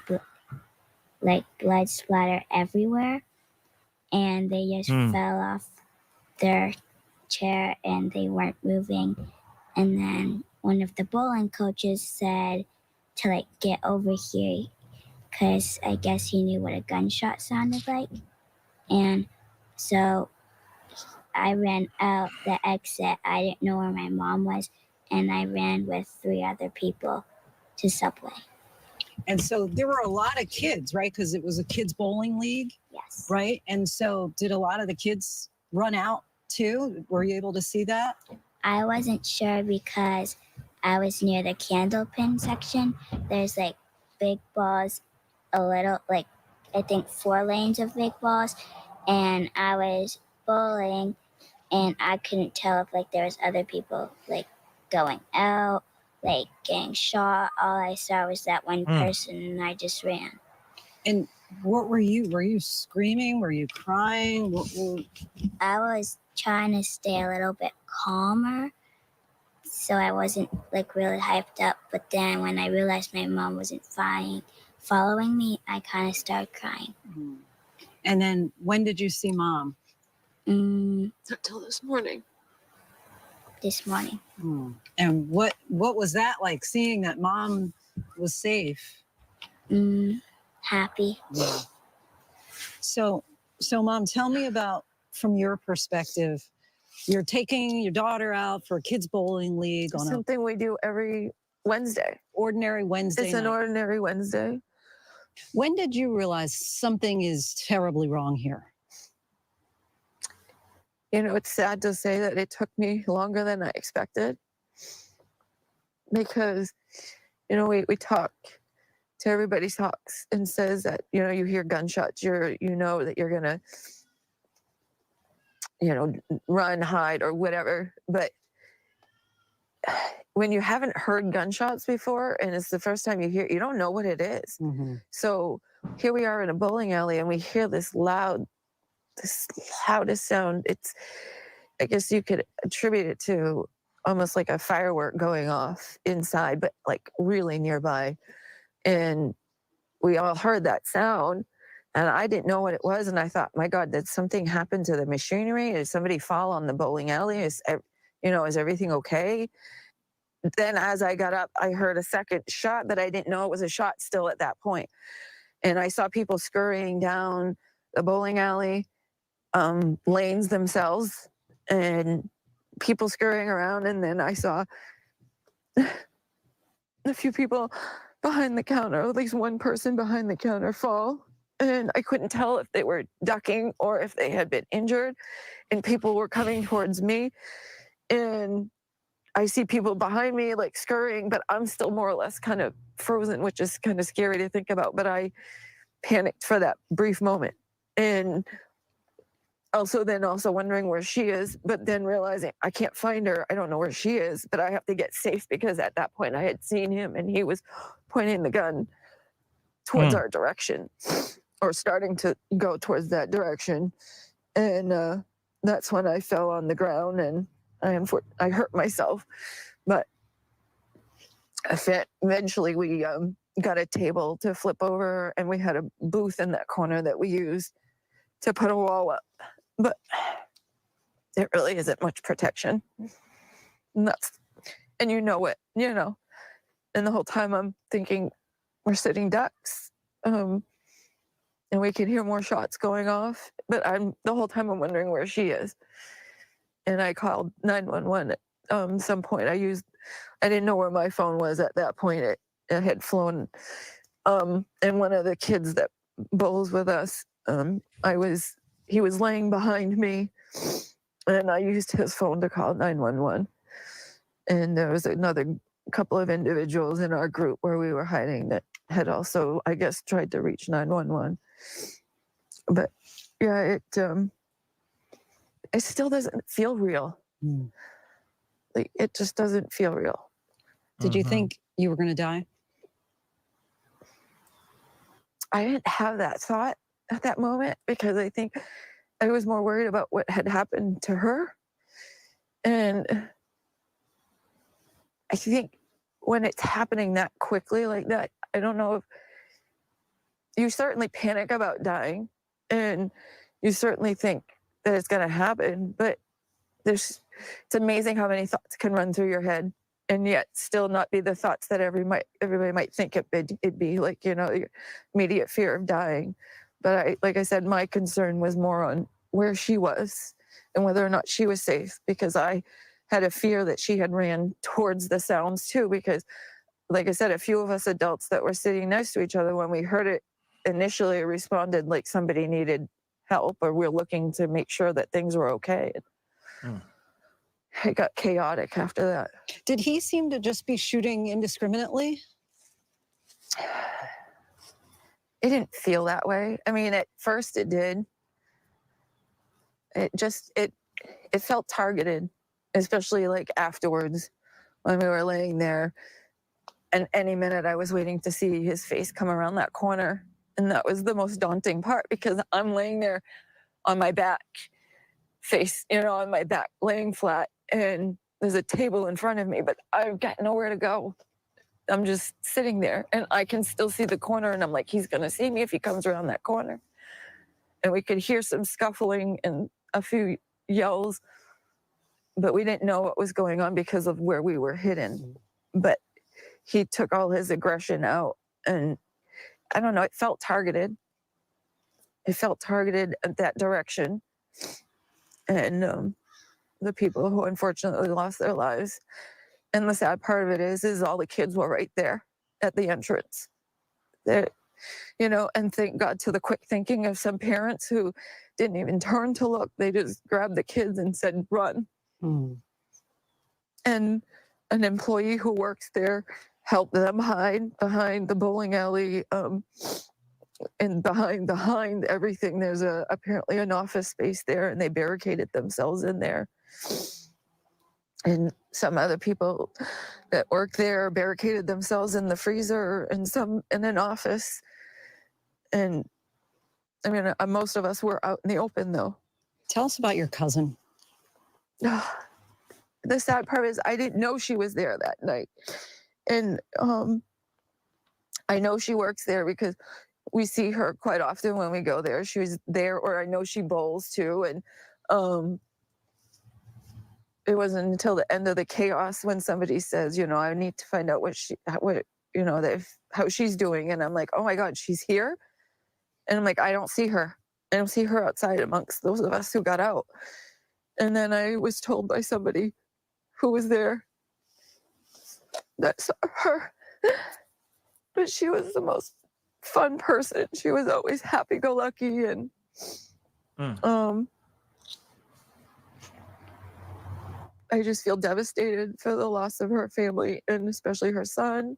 blood splatter everywhere, and they just fell off their chair and they weren't moving. And then one of the bowling coaches said to like get over here, because I guess he knew what a gunshot sounded like. And so I ran out the exit. I didn't know where my mom was, and I ran with 3 other people to Subway. And so there were a lot of kids, right? Because it was a kids bowling league. Yes. Right? And so did a lot of the kids run out too? Were you able to see that? I wasn't sure because I was near the candle pin section. There's like big balls, a little, like I think 4 lanes of big balls. And I was bowling and I couldn't tell if like there was other people like going out, like getting shot. All I saw was that one person and I just ran. And what were you screaming? Were you crying? I was trying to stay a little bit calmer, so I wasn't like really hyped up. But then when I realized my mom wasn't following me, I kind of started crying. And then when did you see Mom? Until this morning. This morning. And what was that like, seeing that Mom was safe? Happy. Yeah. So Mom, tell me about, from your perspective, you're taking your daughter out for a kids bowling league on Something we do every Wednesday. Ordinary Wednesday It's an night. ordinary Wednesday. When did you realize something is terribly wrong here? You know, it's sad to say that it took me longer than I expected, because, you know, we talk to everybody talks and says that, you know, you hear gunshots, you know that you're gonna, you know, run, hide, or whatever. But when you haven't heard gunshots before and it's the first time you hear, you don't know what it is. So here we are in a bowling alley and we hear this loudest sound. It's, I guess you could attribute it to almost like a firework going off inside, but like really nearby. And we all heard that sound, and I didn't know what it was. And I thought, my God, did something happen to the machinery? Did somebody fall on the bowling alley? Is everything okay? Then as I got up, I heard a second shot, but I didn't know it was a shot still at that point. And I saw people scurrying down the bowling alley lanes themselves, and people scurrying around. And then I saw a few people behind the counter, at least one person behind the counter, fall. And I couldn't tell if they were ducking or if they had been injured. And people were coming towards me. And I see people behind me like scurrying, but I'm still more or less kind of frozen, which is kind of scary to think about. But I panicked for that brief moment. And also wondering where she is, but then realizing I can't find her. I don't know where she is, but I have to get safe, because at that point I had seen him and he was pointing the gun towards our direction, or starting to go towards that direction. And that's when I fell on the ground and I hurt myself. But eventually we got a table to flip over, and we had a booth in that corner that we used to put a wall up. But there really isn't much protection. And you know it, you know. And the whole time I'm thinking, we're sitting ducks. And we could hear more shots going off. But the whole time I'm wondering where she is. And I called 911 at some point. I didn't know where my phone was at that point. It had flown. And one of the kids that bowls with us, he was laying behind me, and I used his phone to call 911. And there was another couple of individuals in our group where we were hiding that had also, I guess, tried to reach 911. But yeah, it still doesn't feel real. Like, it just doesn't feel real. Did you think you were going to die? I didn't have that thought at that moment because I think I was more worried about what had happened to her. And I think when it's happening that quickly like that, I don't know if you certainly panic about dying and you certainly think that it's going to happen, but it's amazing how many thoughts can run through your head and yet still not be the thoughts that everybody might think it'd be, like, you know, your immediate fear of dying. But like I said, my concern was more on where she was and whether or not she was safe, because I had a fear that she had ran towards the sounds too, because like I said, a few of us adults that were sitting next to each other when we heard it initially responded like somebody needed help or we're looking to make sure that things were okay. It got chaotic after that. Did he seem to just be shooting indiscriminately? It didn't feel that way. I mean, at first it did. It felt targeted, especially like afterwards when we were laying there. And any minute I was waiting to see his face come around that corner. And that was the most daunting part because I'm laying there on my back, face, you know, on my back, laying flat. And there's a table in front of me, but I've got nowhere to go. I'm just sitting there and I can still see the corner and I'm like, he's going to see me if he comes around that corner. And we could hear some scuffling and a few yells, but we didn't know what was going on because of where we were hidden. But he took all his aggression out and I don't know, it felt targeted. It felt targeted at that direction. And the people who unfortunately lost their lives. And the sad part of it is all the kids were right there at the entrance. That, you know, and thank God to the quick thinking of some parents who didn't even turn to look. They just grabbed the kids and said, run. And an employee who works there helped them hide behind the bowling alley, and behind everything. There's apparently an office space there, and they barricaded themselves in there. And some other people that work there barricaded themselves in the freezer and some in an office. And I mean, most of us were out in the open, though. Tell us about your cousin. The sad part is I didn't know she was there that night. And I know she works there because we see her quite often when we go there. She was there, or I know she bowls too. And it wasn't until the end of the chaos when somebody says, you know, I need to find out how she's doing. And I'm like, oh my God, she's here? And I'm like, I don't see her. I don't see her outside amongst those of us who got out. And then I was told by somebody who was there that saw her. But she was the most fun person. She was always happy-go-lucky. And I just feel devastated for the loss of her family and especially her son.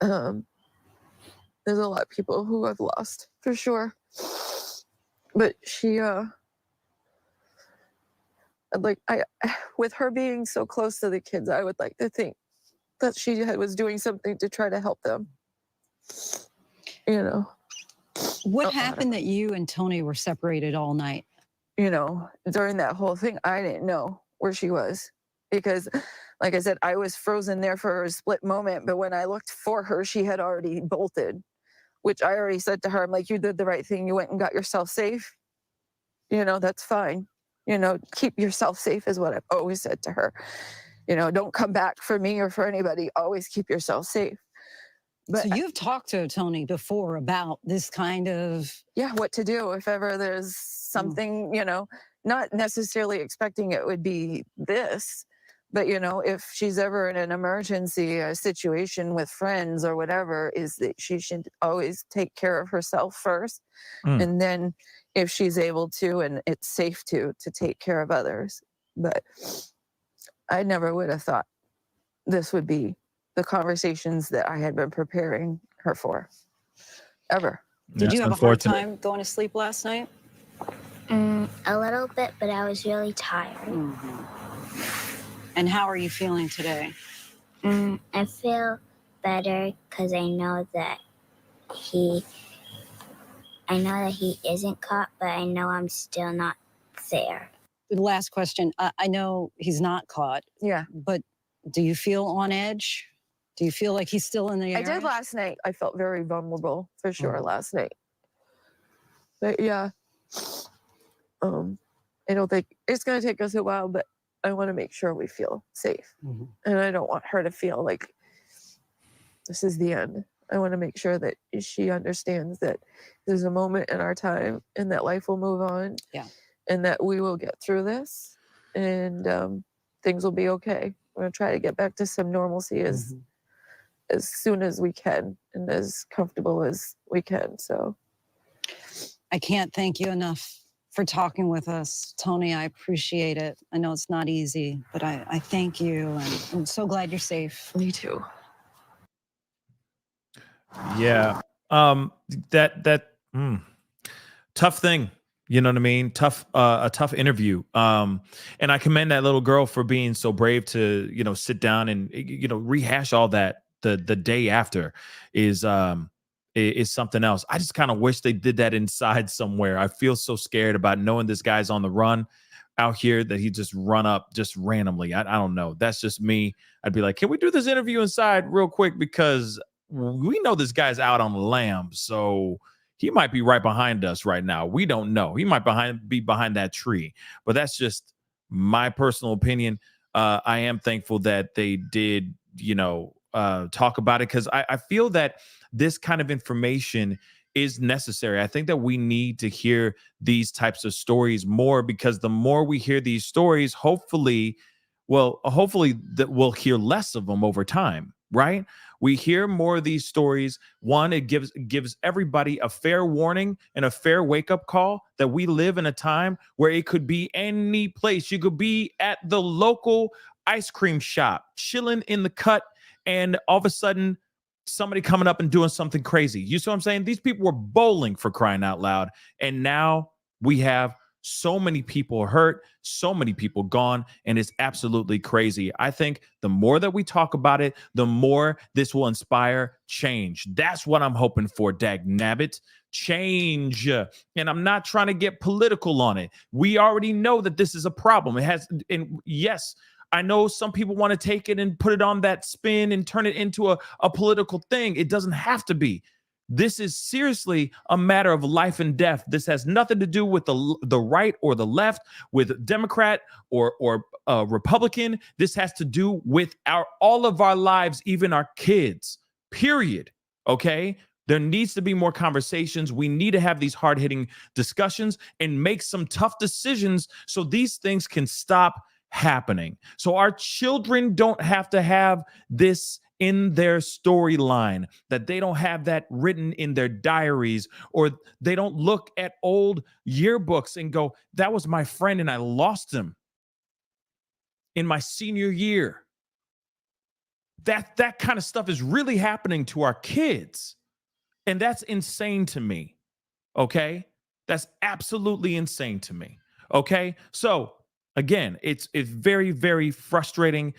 There's a lot of people who I've lost for sure. But she, with her being so close to the kids, I would like to think that she was doing something to try to help them. You know. What happened that you and Tony were separated all night? You know, during that whole thing, I didn't know where she was because, like I said, I was frozen there for a split moment. But when I looked for her, she had already bolted, which I already said to her, I'm like, you did the right thing. You went and got yourself safe. You know, that's fine. You know, keep yourself safe is what I've always said to her. You know, don't come back for me or for anybody. Always keep yourself safe. But so you've talked to Tony before about this kind of... Yeah, what to do if ever there's something, you know, not necessarily expecting it would be this, But, you know, if she's ever in an emergency situation with friends or whatever, is that she should always take care of herself first. And then if she's able to, and it's safe to take care of others. But I never would have thought this would be the conversations that I had been preparing her for, ever. Did you have a hard time going to sleep last night? A little bit, but I was really tired. And how are you feeling today? I feel better because I know that he isn't caught, but I know I'm still not there. The last question. I know he's not caught. Yeah. But do you feel on edge? Do you feel like he's still in the area? I did last night. I felt very vulnerable for sure last night. But yeah, I don't think it's going to take us a while, but I want to make sure we feel safe. And I don't want her to feel like this is the end. I want to make sure that she understands that there's a moment in our time and that life will move on. Yeah. And that we will get through this and things will be okay. We're going to try to get back to some normalcy as soon as we can and as comfortable as we can. So I can't thank you enough for talking with us, Tony. I appreciate it. I know it's not easy, but I thank you, and I'm so glad you're safe. Me too. Yeah. Tough thing. You know what I mean? A tough interview. And I commend that little girl for being so brave to, you know, sit down and, you know, rehash all that the day after is something else. I just kind of wish they did that inside somewhere. I feel so scared about knowing this guy's on the run out here that he just run up just randomly. I don't know. That's just me. I'd be like, can we do this interview inside real quick? Because we know this guy's out on the lam. So he might be right behind us right now. We don't know. He might be behind that tree. But that's just my personal opinion. I am thankful that they did, you know, talk about it, because I feel that this kind of information is necessary. I think that we need to hear these types of stories more, because the more we hear these stories, hopefully that we'll hear less of them over time, right? We hear more of these stories. One, it gives everybody a fair warning and a fair wake-up call that we live in a time where it could be any place. You could be at the local ice cream shop, chilling in the cut, and all of a sudden somebody coming up and doing something crazy. You see what I'm saying? These people were bowling, for crying out loud. And now we have so many people hurt, so many people gone, and it's absolutely crazy. I think the more that we talk about it, the more this will inspire change. That's what I'm hoping for, dagnabbit. Change. And I'm not trying to get political on it. We already know that this is a problem. It has, and yes, I know some people want to take it and put it on that spin and turn it into a political thing. It doesn't have to be. This is seriously a matter of life and death. This has nothing to do with the right or the left, with Democrat or Republican. This has to do with all of our lives, even our kids, period. Okay? There needs to be more conversations. We need to have these hard-hitting discussions and make some tough decisions so these things can stop happening. So our children don't have to have this in their storyline, that they don't have that written in their diaries, or they don't look at old yearbooks and go, that was my friend and I lost him in my senior year. That kind of stuff is really happening to our kids. And that's insane to me. Okay? That's absolutely insane to me. Okay? So again, it's very, very frustrating.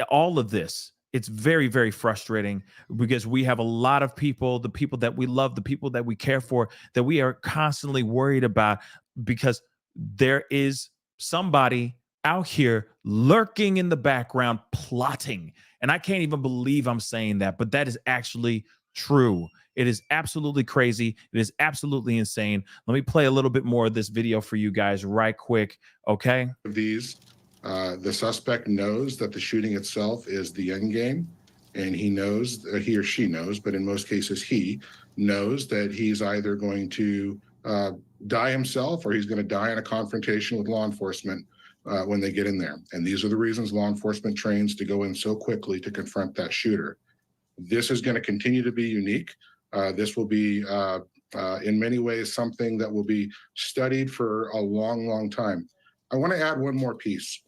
All of this, it's very, very frustrating, because we have a lot of people, the people that we love, the people that we care for, that we are constantly worried about, because there is somebody out here lurking in the background, plotting. And I can't even believe I'm saying that, but that is actually true. It is absolutely crazy. It is absolutely insane. Let me play a little bit more of this video for you guys right quick, okay? These, the suspect knows that the shooting itself is the end game, and he knows, he or she knows, but in most cases he knows that he's either going to die himself or he's going to die in a confrontation with law enforcement when they get in there. And these are the reasons law enforcement trains to go in so quickly to confront that shooter. This is going to continue to be unique. This will be, in many ways, something that will be studied for a long, long time. I want to add one more piece.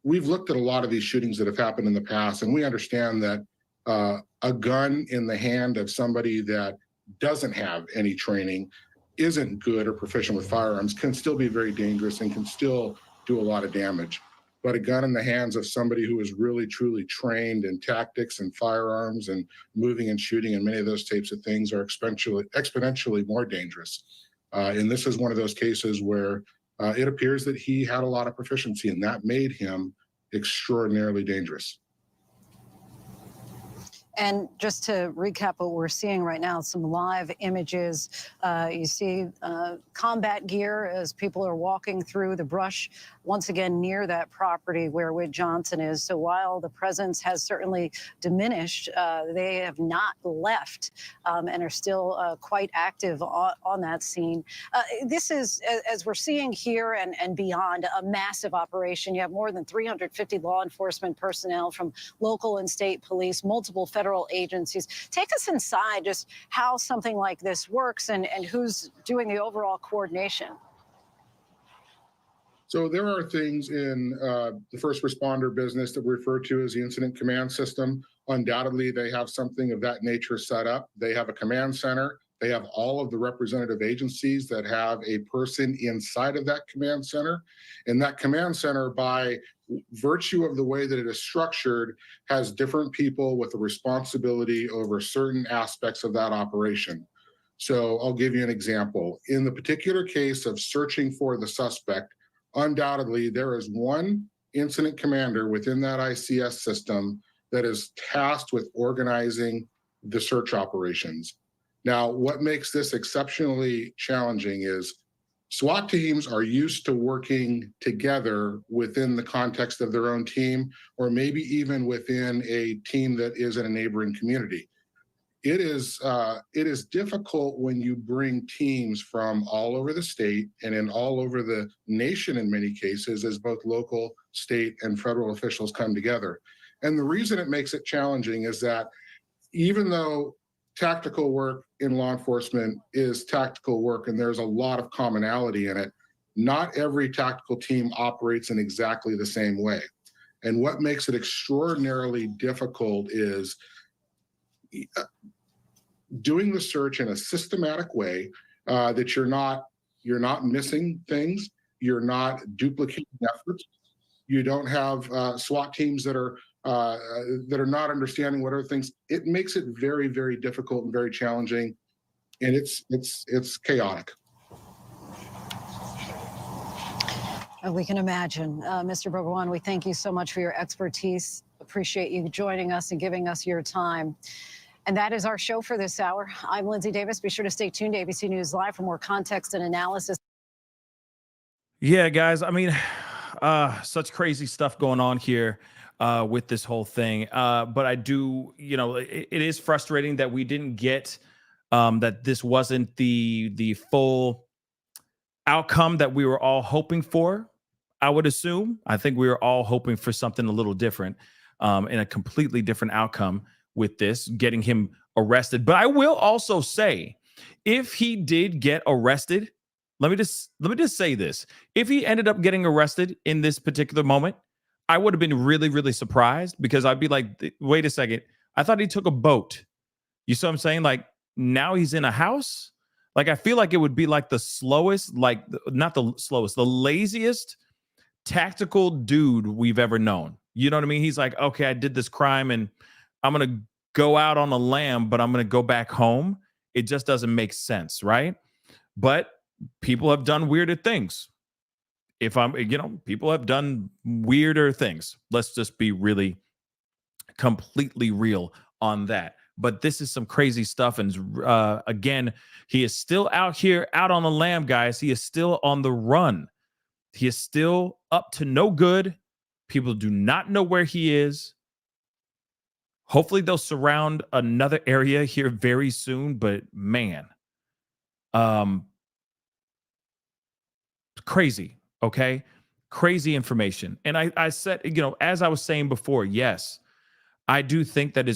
We've looked at a lot of these shootings that have happened in the past, and we understand that a gun in the hand of somebody that doesn't have any training, isn't good or proficient with firearms, can still be very dangerous and can still do a lot of damage. But a gun in the hands of somebody who is really, truly trained in tactics and firearms and moving and shooting and many of those types of things are exponentially more dangerous. And this is one of those cases where it appears that he had a lot of proficiency, and that made him extraordinarily dangerous. And just to recap what we're seeing right now, some live images. You see combat gear as people are walking through the brush, once again near that property where Whit Johnson is. So while the presence has certainly diminished, they have not left and are still quite active on that scene. This is, as we're seeing here and beyond, a massive operation. You have more than 350 law enforcement personnel from local and state police, multiple federal agencies. Take us inside just how something like this works and who's doing the overall coordination. So there are things in the first responder business that we refer to as the incident command system. Undoubtedly, they have something of that nature set up. They have a command center. They have all of the representative agencies that have a person inside of that command center. And that command center, by virtue of the way that it is structured, has different people with a responsibility over certain aspects of that operation. So I'll give you an example. In the particular case of searching for the suspect, undoubtedly there is one incident commander within that ICS system that is tasked with organizing the search operations. Now, what makes this exceptionally challenging is SWAT teams are used to working together within the context of their own team, or maybe even within a team that is in a neighboring community. It is difficult when you bring teams from all over the state and in all over the nation in many cases, as both local, state, and federal officials come together. And the reason it makes it challenging is that even though tactical work in law enforcement is tactical work and there's a lot of commonality in it, not every tactical team operates in exactly the same way. And what makes it extraordinarily difficult is doing the search in a systematic way that you're not missing things, you're not duplicating efforts, you don't have SWAT teams that are not understanding what other things. It makes it very, very difficult and very challenging, and it's chaotic. We can imagine. Mr. Bhagwan, we thank you so much for your expertise. Appreciate you joining us and giving us your time. And that is our show for this hour. I'm Lindsay Davis. Be sure to stay tuned to ABC News Live for more context and analysis. Yeah, guys, I mean, such crazy stuff going on here with this whole thing. But I do, it is frustrating that we didn't get that this wasn't the full outcome that we were all hoping for. I would assume. I think we were all hoping for something a little different and a completely different outcome with this, getting him arrested. But I will also say, if he did get arrested, let me just say this. If he ended up getting arrested in this particular moment, I would have been really, really surprised, because I'd be like, wait a second. I thought he took a boat. You see what I'm saying? Like, now he's in a house. Like, I feel like it would be like the slowest, like not the slowest, the laziest tactical dude we've ever known. You know what I mean? He's like, okay, I did this crime and I'm going to go out on a lamb, but I'm going to go back home. It just doesn't make sense, right? But people have done weirder things. People have done weirder things. Let's just be really completely real on that. But this is some crazy stuff. And again, he is still out here, out on the lam, guys. He is still on the run. He is still up to no good. People do not know where he is. Hopefully they'll surround another area here very soon. But man, crazy. Okay. Crazy information. And I said, as I was saying before, yes, I do think that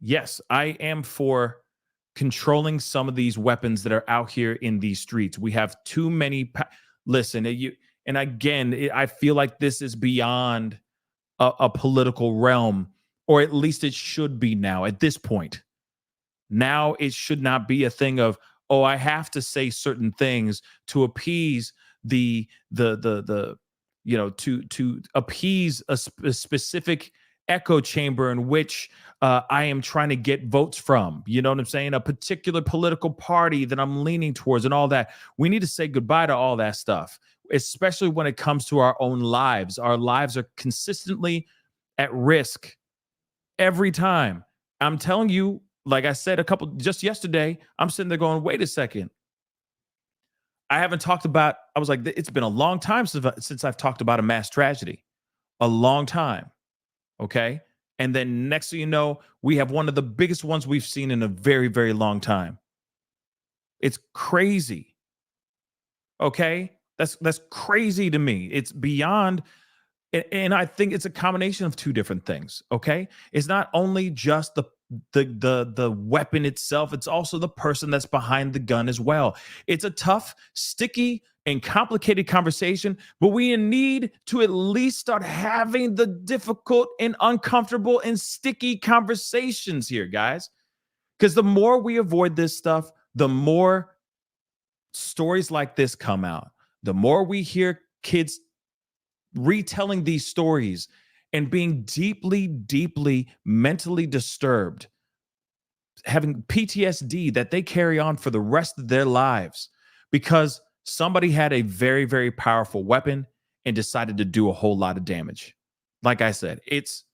yes, I am for controlling some of these weapons that are out here in these streets. We have too many. Listen, and again, I feel like this is beyond a political realm, or at least it should be now at this point. Now it should not be a thing of, oh, I have to say certain things to appease to appease a specific echo chamber in which I am trying to get votes from. You know what I'm saying? A particular political party that I'm leaning towards and all that. We need to say goodbye to all that stuff, especially when it comes to our own lives. Our lives are consistently at risk every time. I'm telling you, like I said just yesterday, I'm sitting there going, wait a second. I haven't talked about, I was like, it's been a long time since I've talked about a mass tragedy. A long time. Okay. And then next thing you know, we have one of the biggest ones we've seen in a very, very long time. It's crazy. Okay. That's crazy to me. It's beyond. And I think it's a combination of two different things. Okay. It's not only just the weapon itself, it's also the person that's behind the gun as well. It's a tough, sticky, and complicated conversation, but we need to at least start having the difficult and uncomfortable and sticky conversations here, guys. Because the more we avoid this stuff, the more stories like this come out. The more we hear kids retelling these stories and being deeply, deeply mentally disturbed, having PTSD that they carry on for the rest of their lives because somebody had a very, very powerful weapon and decided to do a whole lot of damage. Like I said, it's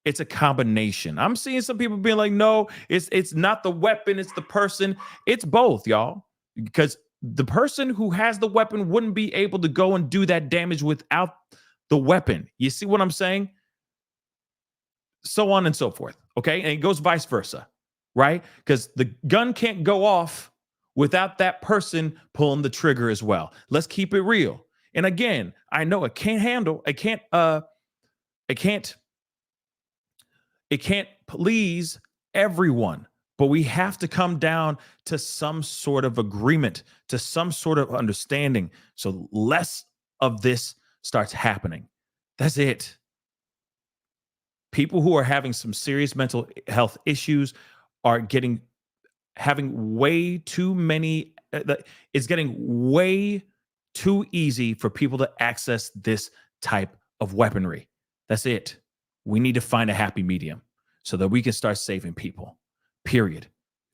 a combination. I'm seeing some people being like, no, it's not the weapon, it's the person. It's both, y'all, because the person who has the weapon wouldn't be able to go and do that damage without the weapon. You see what I'm saying? So on and so forth. Okay. And it goes vice versa, right? Because the gun can't go off without that person pulling the trigger as well. Let's keep it real. And again, I know it can't please everyone. But we have to come down to some sort of agreement, to some sort of understanding, so less of this starts happening. That's it. People who are having some serious mental health issues are having way too many. It's getting way too easy for people to access this type of weaponry. That's it. We need to find a happy medium so that we can start saving people. Period.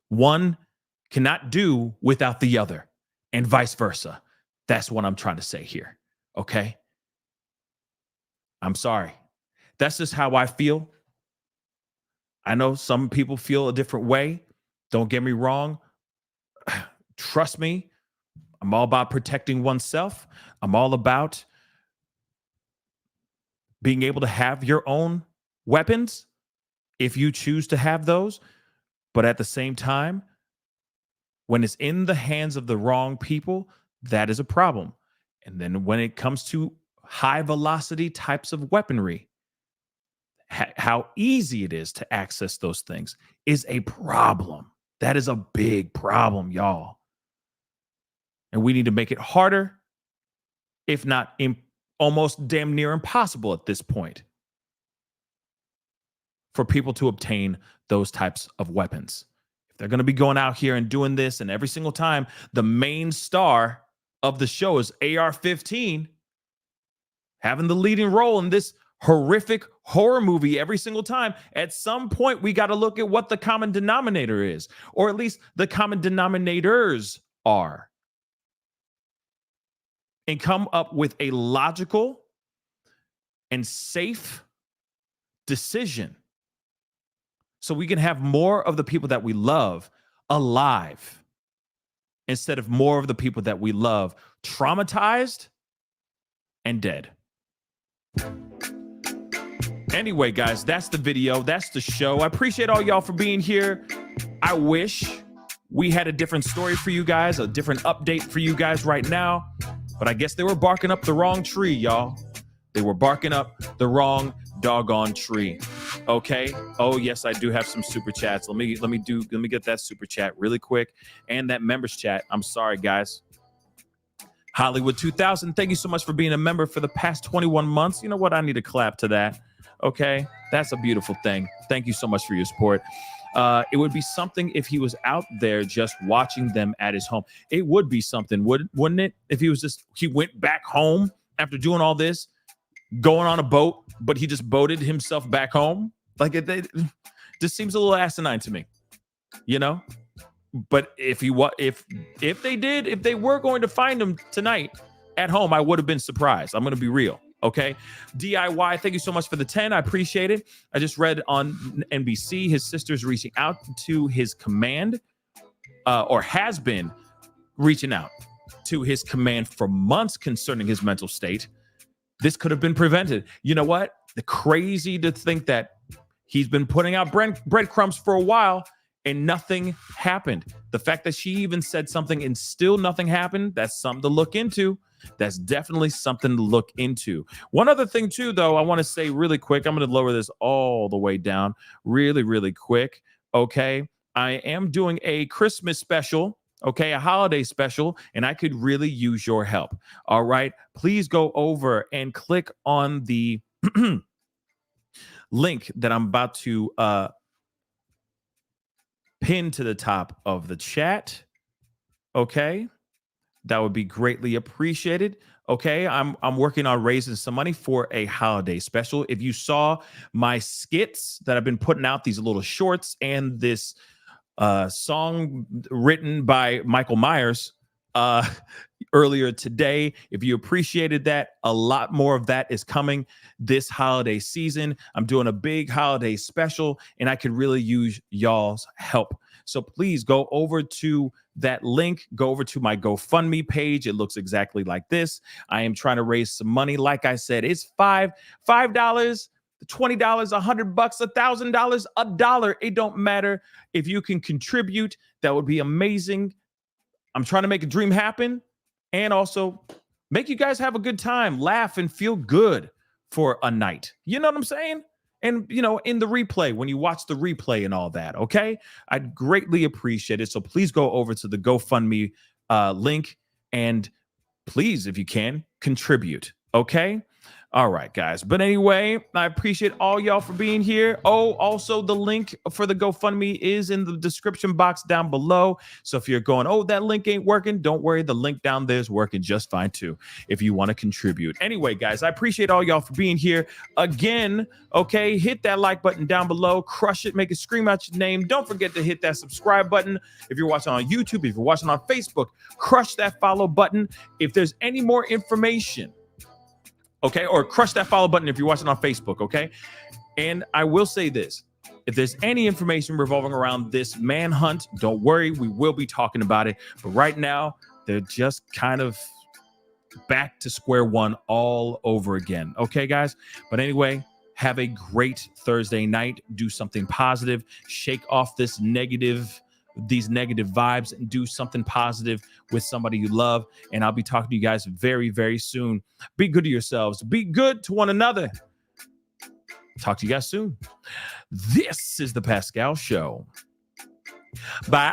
One cannot do without the other, and vice versa. That's what I'm trying to say here. Okay? I'm sorry. That's just how I feel. I know some people feel a different way. Don't get me wrong. Trust me, I'm all about protecting oneself. I'm all about being able to have your own weapons if you choose to have those. But at the same time, when it's in the hands of the wrong people, that is a problem. And then when it comes to high velocity types of weaponry, how easy it is to access those things is a problem. That is a big problem, y'all. And we need to make it harder, if not almost damn near impossible at this point, for people to obtain those types of weapons. If they're going to be going out here and doing this, and every single time the main star of the show is AR-15, having the leading role in this horrific horror movie every single time, at some point we got to look at what the common denominator is, or at least the common denominators are, and come up with a logical and safe decision so we can have more of the people that we love alive instead of more of the people that we love traumatized and dead. Anyway, guys, that's the video. That's the show. I appreciate all y'all for being here. I wish we had a different story for you guys, a different update for you guys right now. But I guess they were barking up the wrong tree, y'all. They were barking up the wrong doggone tree. Okay. Oh yes, I do have some super chats. Let me get that super chat really quick and that members chat. I'm sorry, guys. Hollywood 2000, thank you so much for being a member for the past 21 months. You know what? I need to clap to that. Okay. That's a beautiful thing. Thank you so much for your support. It would be something if he was out there just watching them at his home. It would be something, wouldn't it? If he went back home after doing all this, going on a boat, but he just boated himself back home. Like it just seems a little asinine to me, you know? But if they were going to find him tonight at home, I would have been surprised. I'm going to be real. Okay. DIY, thank you so much for the 10. I appreciate it. I just read on NBC, his sister's reaching out to his command, or has been reaching out to his command for months concerning his mental state. This could have been prevented. You know what? The crazy to think that he's been putting out breadcrumbs for a while and nothing happened. The fact that she even said something and still nothing happened, that's something to look into. That's definitely something to look into. One other thing too, though, I want to say really quick. I'm going to lower this all the way down really, really quick. Okay. I am doing a Christmas special. Okay, a holiday special, and I could really use your help. All right, please go over and click on the link that I'm about to pin to the top of the chat. Okay, that would be greatly appreciated. Okay, I'm working on raising some money for a holiday special. If you saw my skits that I've been putting out, these little shorts and this song written by Michael Myers earlier today. If you appreciated that, a lot more of that is coming this holiday season. I'm doing a big holiday special, and I could really use y'all's help. So please go over to that link. Go over to my GoFundMe page. It looks exactly like this. I am trying to raise some money. Like I said, it's $5, $20, $100, $1,000, $1. It don't matter. If you can contribute, that would be amazing. I'm trying to make a dream happen and also make you guys have a good time, laugh and feel good for a night. You know what I'm saying? And, you know, in the replay, when you watch the replay and all that, okay? I'd greatly appreciate it. So please go over to the GoFundMe link and please, if you can, contribute, okay? All right, guys. But anyway, I appreciate all y'all for being here. Oh, also the link for the GoFundMe is in the description box down below. So if you're going, oh, that link ain't working, don't worry. The link down there is working just fine too, if you want to contribute. Anyway, guys, I appreciate all y'all for being here again. Okay, hit that like button down below. Crush it. Make it scream out your name. Don't forget to hit that subscribe button. If you're watching on YouTube, if you're watching on Facebook, crush that follow button. If there's any more information, okay, or crush that follow button if you're watching on Facebook, okay? And I will say this. If there's any information revolving around this manhunt, don't worry, we will be talking about it. But right now, they're just kind of back to square one all over again. Okay, guys? But anyway, have a great Thursday night. Do something positive. Shake off these negative vibes and do something positive with somebody you love. And I'll be talking to you guys very, very soon. Be good to yourselves. Be good to one another. Talk to you guys soon. This is the Pascal Show. Bye.